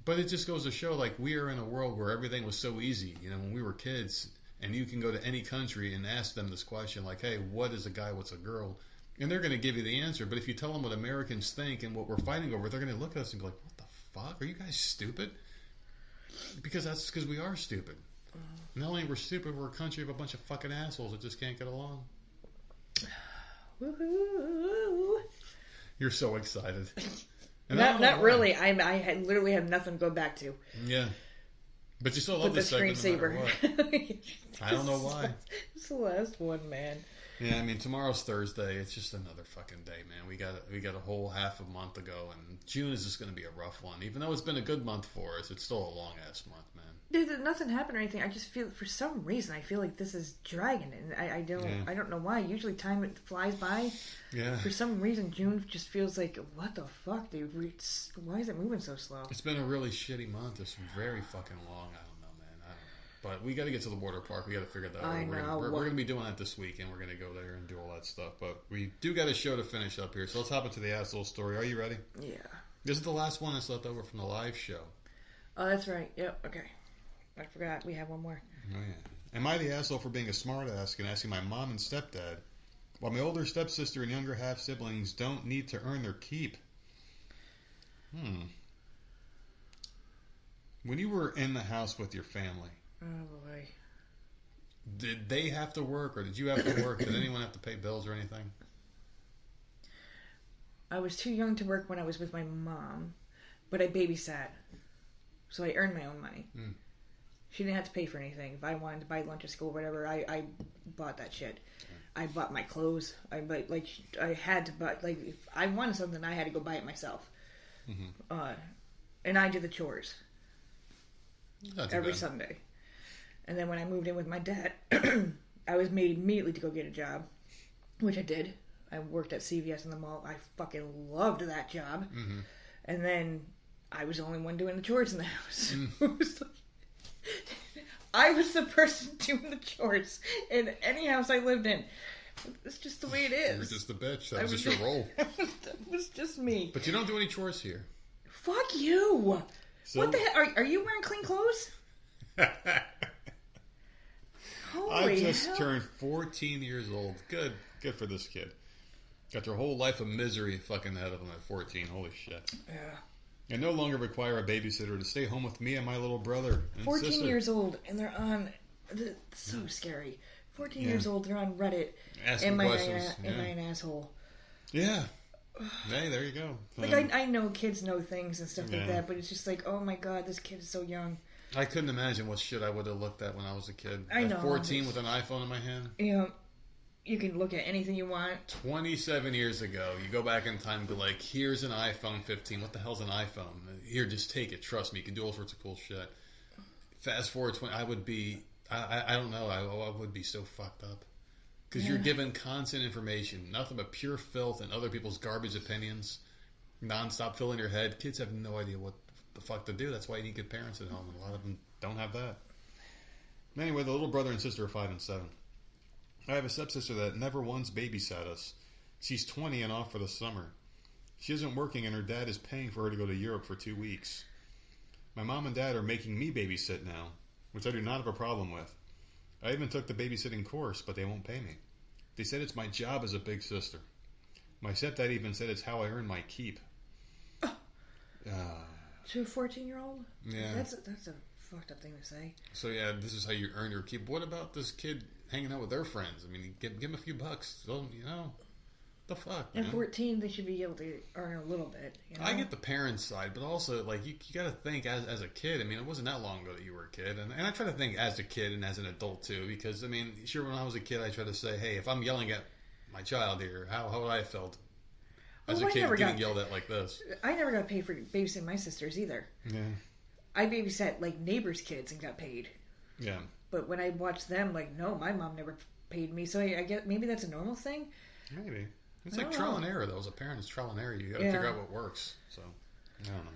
But it just goes to show, like, we are in a world where everything was so easy. You know, when we were kids, and you can go to any country and ask them this question, like, hey, what is a guy, what's a girl? And they're going to give you the answer. But if you tell them what Americans think and what we're fighting over, they're going to look at us and be like, what the fuck? Are you guys stupid? Because we are stupid. Not only we're stupid, we're a country of a bunch of fucking assholes that just can't get along. Woohoo! You're so excited. Not really. I literally have nothing to go back to. Yeah. But you still love this segment no matter what. I don't know why. It's the last one, man. Yeah, I mean, tomorrow's Thursday. It's just another fucking day, man. We got a whole half a month to go, and June is just going to be a rough one. Even though it's been a good month for us, it's still a long ass month, man. Dude, nothing happened or anything. I just feel, for some reason, I feel like this is dragging, and I don't know why. Usually, time flies by. Yeah. For some reason, June just feels like, what the fuck, dude? Why is it moving so slow? It's been a really shitty month. It's very fucking long. I don't know, man. I don't know. But we got to get to the water park. We got to figure that out. We're going to be doing that this weekend. We're going to go there and do all that stuff. But we do got a show to finish up here. So let's hop into the asshole story. Are you ready? Yeah. This is the last one that's left over from the live show. Oh, that's right. Yep. Okay. I forgot. We have one more. Oh, yeah. Am I the asshole for being a smartass and asking my mom and stepdad why my older stepsister and younger half-siblings don't need to earn their keep? When you were in the house with your family... Oh, boy. Did they have to work, or did you have to work? Did anyone have to pay bills or anything? I was too young to work when I was with my mom, but I babysat. So I earned my own money. She didn't have to pay for anything. If I wanted to buy lunch at school or whatever, I bought that shit. I bought my clothes. I had to buy, like, if I wanted something, I had to go buy it myself. And I did the chores every Sunday. And then when I moved in with my dad, I was made immediately to go get a job, which I did. I worked at CVS in the mall. I fucking loved that job. And then I was the only one doing the chores in the house. It was like, I was the person doing the chores in any house I lived in. It's just the way it is. You were just the bitch. That was just your role. That was just me. But you don't do any chores here. Fuck you. So, what the hell? Are you wearing clean clothes? I just turned 14 years old. Good for this kid. Got their whole life of misery fucking ahead of them at 14. Holy shit. Yeah. I no longer require a babysitter to stay home with me and my little brother and 14 sister. Years old, and they're on... So scary. 14 years old, they're on Reddit. Asking questions. Am I an asshole? Yeah. Hey, there you go. Like, I know kids know things and stuff like that, but it's just like, oh my god, this kid is so young. I couldn't imagine what shit I would have looked at when I was a kid. I know. At 14 with an iPhone in my hand. You know, you can look at anything you want. 27 years ago, you go back in time and be like, here's an iPhone 15. What the hell's an iPhone? Here, just take it. Trust me. You can do all sorts of cool shit. Fast forward 20, I would be, I don't know, I would be so fucked up. Because you're given constant information. Nothing but pure filth and other people's garbage opinions. Non-stop filling your head. Kids have no idea what the fuck to do. That's why you need good parents at home. And a lot of them don't have that. Anyway, the little brother and sister are 5 and 7. I have a stepsister that never once babysat us. She's 20 and off for the summer. She isn't working and her dad is paying for her to go to Europe for 2 weeks. My mom and dad are making me babysit now, which I do not have a problem with. I even took the babysitting course, but they won't pay me. They said it's my job as a big sister. My stepdad even said it's how I earn my keep. To a 14-year-old? Yeah. That's a fucked up thing to say. So yeah, this is how you earn your keep. What about this kid hanging out with their friends? I mean, give them a few bucks. So, you know, the fuck, man? At 14, they should be able to earn a little bit. You know? I get the parents' side, but also, like, you got to think as a kid. I mean, it wasn't that long ago that you were a kid. And I try to think as a kid and as an adult, too. Because, I mean, sure, when I was a kid, I try to say, hey, if I'm yelling at my child here, how would I have felt as a kid getting yelled at like this? I never got paid for babysitting my sisters either. Yeah. I babysat, like, neighbors' kids and got paid. Yeah. But when I watched them, like, no, my mom never paid me. So I guess maybe that's a normal thing? Maybe. It's like trial and error, though. As a parent, it's trial and error. You got to figure out what works. So, I don't know.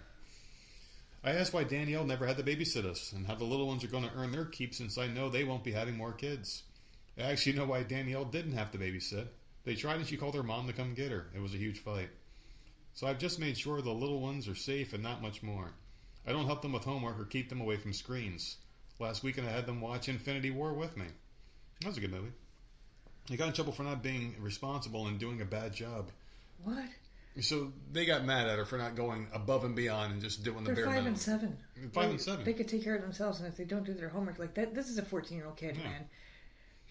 I asked why Danielle never had to babysit us and how the little ones are going to earn their keep since I know they won't be having more kids. I actually know why Danielle didn't have to babysit. They tried and she called her mom to come get her. It was a huge fight. So I've just made sure the little ones are safe and not much more. I don't help them with homework or keep them away from screens. Last weekend I had them watch Infinity War with me. That was a good movie. I got in trouble for not being responsible and doing a bad job. What? So they got mad at her for not going above and beyond and just doing the bare minimum. They're 5 and 7. 5 and 7. They could take care of themselves, and if they don't do their homework like that, this is a 14-year-old kid, man.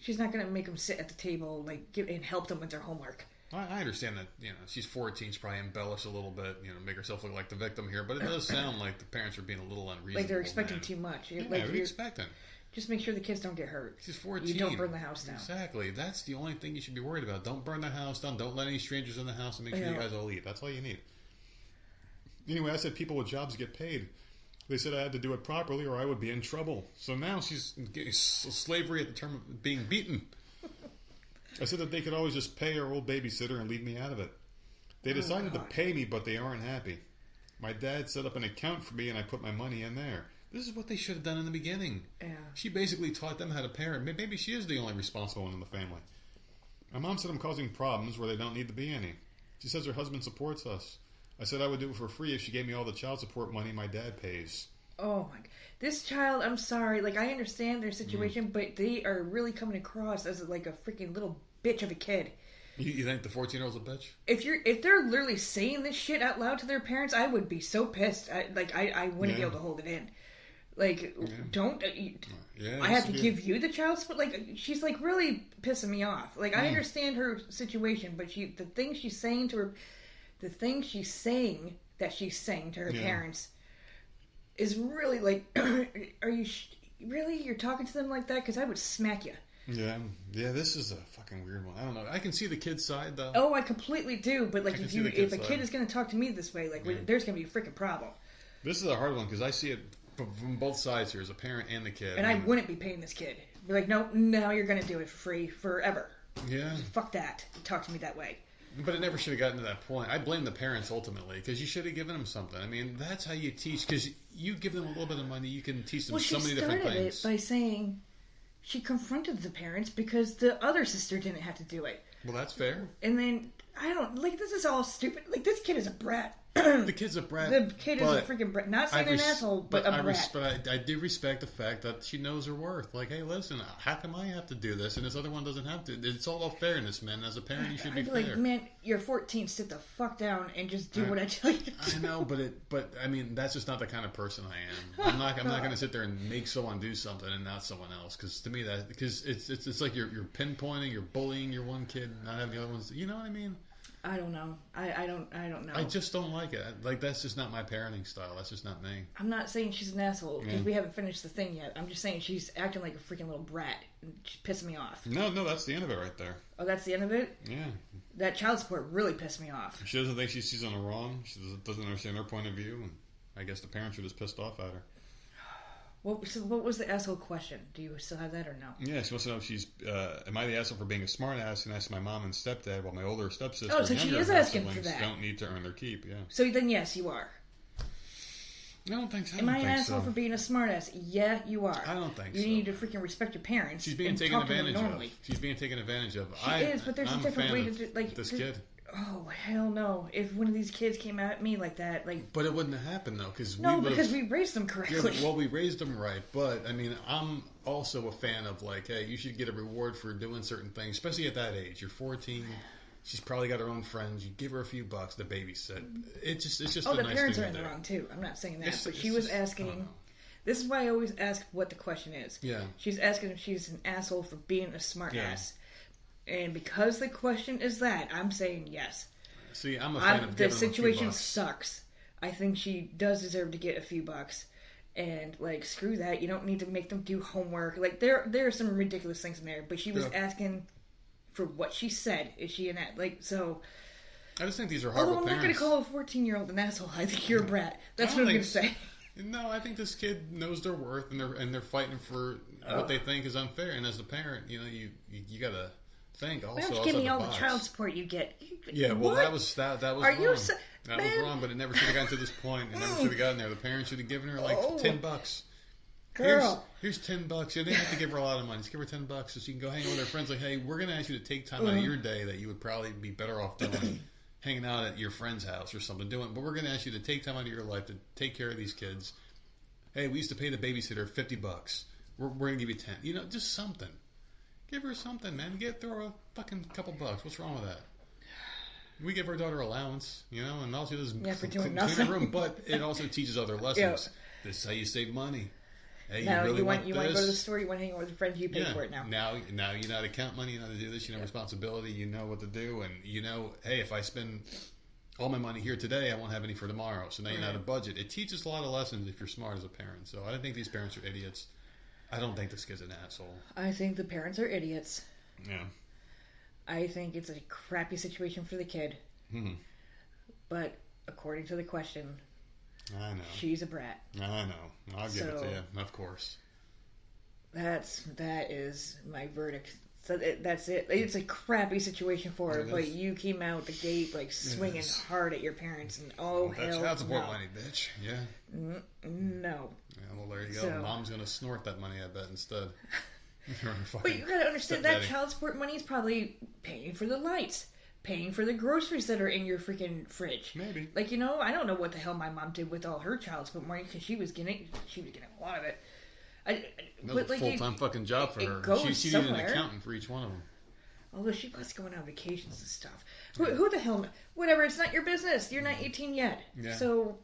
She's not going to make them sit at the table and help them with their homework. I understand that, you know, she's 14, she's probably embellished a little bit, you know, make herself look like the victim here, but it does sound like the parents are being a little unreasonable. Like they're expecting too much. Yeah, what are you expecting? Just make sure the kids don't get hurt. She's 14. You don't burn the house down. Exactly. That's the only thing you should be worried about. Don't burn the house down. Don't let any strangers in the house, and make sure you guys all eat. That's all you need. Anyway, I said people with jobs get paid. They said I had to do it properly or I would be in trouble. So now she's getting slavery at the term of being beaten. I said that they could always just pay our old babysitter and leave me out of it. They decided to pay me, but they aren't happy. My dad set up an account for me and I put my money in there. This is what they should have done in the beginning. Yeah. She basically taught them how to parent. Maybe she is the only responsible one in the family. My mom said I'm causing problems where they don't need to be any. She says her husband supports us. I said I would do it for free if she gave me all the child support money my dad pays. Oh my God. This child, I'm sorry. Like, I understand their situation, but they are really coming across as like a freaking little bitch of a kid. You think the 14-year-old's a bitch? If they're literally saying this shit out loud to their parents, I would be so pissed. I wouldn't be able to hold it in. Like, don't... I have to give you the child support? Like, she's, like, really pissing me off. Like, I understand her situation, but the things she's saying to her... The thing she's saying that she's saying to her parents is really, like... Are you... Really? You're talking to them like that? Because I would smack you. Yeah, this is a fucking weird one. I don't know. I can see the kid's side, though. Oh, I completely do. But, like, if a kid is going to talk to me this way, like, there's going to be a freaking problem. This is a hard one, because I see it... From both sides here, as a parent and the kid. And I wouldn't be paying this kid. Be like, no, now you're going to do it for free forever. Yeah. Fuck that. Talk to me that way. But it never should have gotten to that point. I blame the parents ultimately, because you should have given them something. I mean, that's how you teach. Because you give them a little bit of money, you can teach them so many different things. Well, she started it by saying she confronted the parents because the other sister didn't have to do it. Well, that's fair. And then, I don't, like, this is all stupid. Like, this kid is a brat. The kid's a brat. The kid is a freaking brat. Not saying an asshole, but a brat. But I do respect the fact that she knows her worth. Like, hey, listen, how come I have to do this and this other one doesn't have to? It's all about fairness, man. As a parent, you should be fair. Like, man, you're 14. Sit the fuck down and just do what I tell you to do. I know, but I mean, that's just not the kind of person I am. I'm not going to sit there and make someone do something and not someone else. Because to me, it's like you're pinpointing, you're bullying your one kid, not having the other ones. You know what I mean? I don't know. I don't know. I just don't like it. Like, that's just not my parenting style. That's just not me. I'm not saying she's an asshole because we haven't finished the thing yet. I'm just saying she's acting like a freaking little brat. And she's pissing me off. No, that's the end of it right there. Oh, that's the end of it? Yeah. That child support really pissed me off. She doesn't think she's on the wrong. She doesn't understand her point of view. And I guess the parents are just pissed off at her. What was the asshole question? Do you still have that or no? Yeah, she wants to know if she's, am I the asshole for being a smart ass and ask my mom and stepdad while my older stepsister so she is asking for that. Don't need to earn their keep, yeah. So then yes, you are. I don't think so. Am I an asshole for being a smart ass? Yeah, you are. I don't think so. You need to freaking respect your parents. She's being taken advantage of. She's being taken advantage of. She is, but there's a different way to do like this kid. Oh, hell no. If one of these kids came at me like that, like... But it wouldn't have happened, though, because because we raised them correctly. Yeah, well, we raised them right, but, I mean, I'm also a fan of, like, hey, you should get a reward for doing certain things, especially at that age. You're 14, she's probably got her own friends, you give her a few bucks to babysit. It's just a nice thing to do. Oh, the parents are in the wrong, too. I'm not saying that, but she was asking... This is why I always ask what the question is. Yeah. She's asking if she's an asshole for being a smart ass. And because the question is that, I'm saying yes. See, I'm a fan of giving the situation sucks. I think she does deserve to get a few bucks. And, like, screw that. You don't need to make them do homework. Like, there are some ridiculous things in there. But she was asking for what she said. Is she an ass? Like, so... I just think these are horrible parents. Although I'm not going to call a 14-year-old an asshole. I think you're a brat. That's what I'm going to say. No, I think this kid knows their worth. And they're fighting for what they think is unfair. And as a parent, you know, you got to... think also. Why don't you give me all the child support you get? Yeah, well, what? that was wrong. That was wrong, but it never should have gotten to this point. It never should have gotten there. The parents should have given her like $10. Girl, here's $10. You didn't have to give her a lot of money. Just give her $10 so she can go hang out with her friends. Like, hey, we're gonna ask you to take time out of your day that you would probably be better off doing, hanging out at your friend's house or something, but we're gonna ask you to take time out of your life to take care of these kids. Hey, we used to pay the babysitter $50. We're gonna give you 10. You know, just something. Give her something, man. Throw a fucking couple bucks. What's wrong with that? We give our daughter allowance, you know, and all she does is clean the room. But it also teaches other lessons. Yeah. This is how you save money. Hey, now, you really want to go to the store, you want to hang out with your friends, you pay for it now. Now you know how to count money, you know how to do this, you know responsibility, you know what to do, and you know, hey, if I spend all my money here today, I won't have any for tomorrow. So now you know how to budget. It teaches a lot of lessons if you're smart as a parent. So I don't think these parents are idiots. I don't think this kid's an asshole. I think the parents are idiots. Yeah. I think it's a crappy situation for the kid. But according to the question, I know. She's a brat. I know. I'll give it to you. Of course. That is my verdict. So that's it. It's a crappy situation for her, but you came out the gate like swinging hard at your parents, and hell, that's child support money, bitch. Yeah. No. Yeah, well, there you go. So, Mom's gonna snort that money, I bet, instead. But you gotta understand that child support money is probably paying for the lights, paying for the groceries that are in your freaking fridge. Maybe. Like, you know, I don't know what the hell my mom did with all her child support money because she was getting a lot of it. That was a full-time fucking job for her. She needed an accountant for each one of them. Although she was going on vacations and stuff. Who the hell? Whatever, it's not your business. You're not 18 yet. Yeah. So,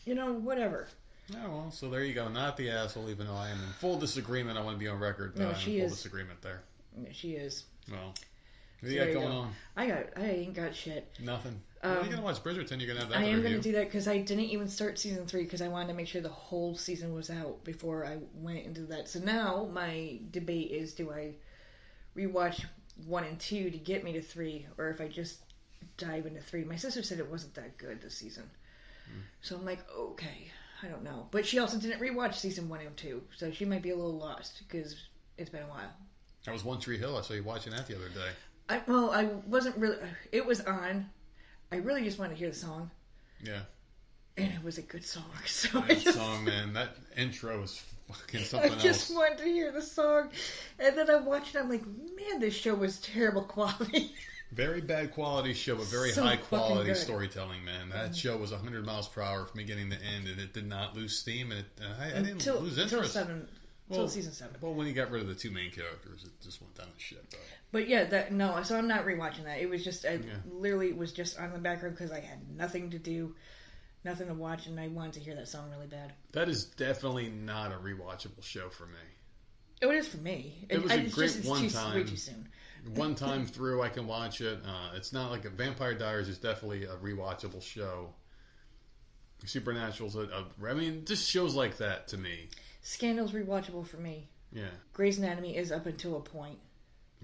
you know, whatever. Oh, well, so there you go. Not the asshole, even though I am in full disagreement. I want to be on record. No, she is. Full disagreement there. Yeah, she is. Well, what do you got going on? I ain't got shit. Nothing. Are you going to watch Bridgerton? You're going to have that I am going to do that because I didn't even start season 3 because I wanted to make sure the whole season was out before I went into that. So now my debate is, do I rewatch 1 and 2 to get me to 3, or if I just dive into 3? My sister said it wasn't that good this season. So I'm like, okay, I don't know. But she also didn't rewatch season 1 and 2, so she might be a little lost because it's been a while. That was One Tree Hill. I saw you watching that the other day. I wasn't really... It was on... I really just wanted to hear the song. Yeah. And it was a good song. So that song, man. That intro is fucking something else. I just wanted to hear the song. And then I watched it. I'm like, man, this show was terrible quality. Very bad quality show, but very high quality storytelling, man. That show was 100 miles per hour from beginning to end, and it did not lose steam. And I didn't lose interest. Until season 7. Well, when you got rid of the 2 main characters, it just went down the shit, though. But yeah, so I'm not rewatching that. It was just, literally was just on the background because I had nothing to do, nothing to watch, and I wanted to hear that song really bad. That is definitely not a rewatchable show for me. Oh, it is for me. It was a great one time. Way too soon. One time through, I can watch it. It's not like Vampire Diaries is definitely a rewatchable show. Supernatural's just shows like that to me. Scandal's rewatchable for me. Yeah. Grey's Anatomy is up until a point.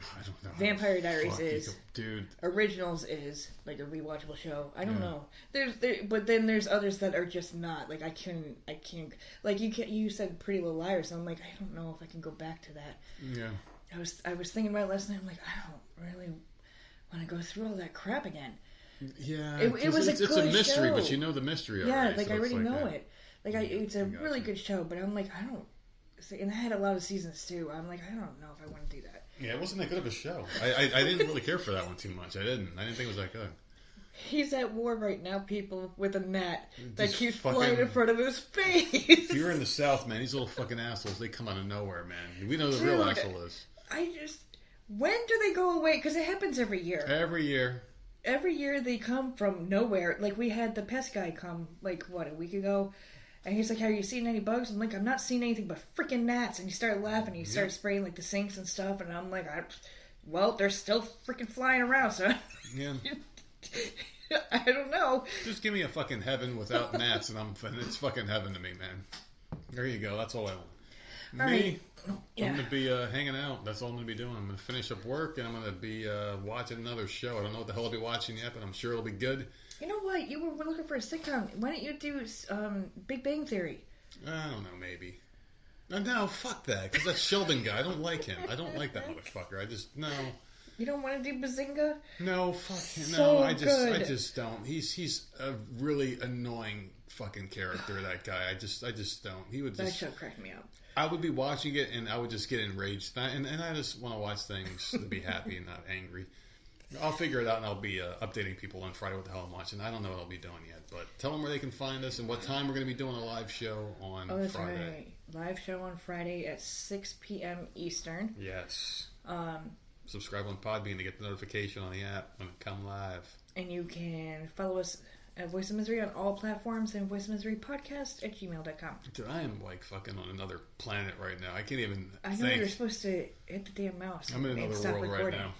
I don't know. Vampire Diaries is. Dude. Originals is like a rewatchable show. I don't know. But then there's others that are just not. Like I can't. Like you said Pretty Little Liars, and I'm like, I don't know if I can go back to that. Yeah. I was thinking about it last night. I'm like, I don't really want to go through all that crap again. Yeah. It was it's a mystery, show. but you know the mystery already. Yeah, like so I already know it. Like it's a really good show, but I'm like, I don't. And I had a lot of seasons too. I'm like, I don't know if I want to do that. Yeah, it wasn't that good of a show. I didn't really care for that one too much. I didn't think it was that good. He's at war right now, people, with a gnat that keeps flying in front of his face. If you're in the South, man, these little fucking assholes, they come out of nowhere, man. We know the real asshole is. When do they go away? Because it happens every year. Every year. Every year they come from nowhere. Like we had the pest guy come, a week ago. And he's like, have you seen any bugs? I'm like, I'm not seeing anything but freaking gnats. And he started laughing. He started spraying like the sinks and stuff. And I'm like, they're still freaking flying around. So yeah. I don't know. Just give me a fucking heaven without gnats, and it's fucking heaven to me, man. There you go. That's all I want. Me, I'm going to be hanging out. That's all I'm going to be doing. I'm going to finish up work, and I'm going to be watching another show. I don't know what the hell I'll be watching yet, but I'm sure it'll be good. You know what? You were looking for a sitcom. Why don't you do Big Bang Theory? I don't know, maybe. No, fuck that, because that Sheldon guy, I don't like him. I don't like that motherfucker. No. You don't want to do Bazinga? No, fuck him. No, I just don't. He's a really annoying fucking character, that guy. I just don't. He would just... That show cracked me up. I would be watching it, and I would just get enraged. And I just want to watch things to be happy and not angry. I'll figure it out, and I'll be updating people on Friday what the hell I'm watching. I don't know what I'll be doing yet, but tell them where they can find us and what time we're going to be doing a live show on Friday. Oh, that's right. Live show on Friday at 6 p.m. Eastern. Yes. Subscribe on Podbean to get the notification on the app when it comes live. And you can follow us at Voice of Misery on all platforms and voicesofmiserypodcast@gmail.com. Dude, I am like fucking on another planet right now. I can't even I know think. You're supposed to hit the damn mouse. I'm in another world right now.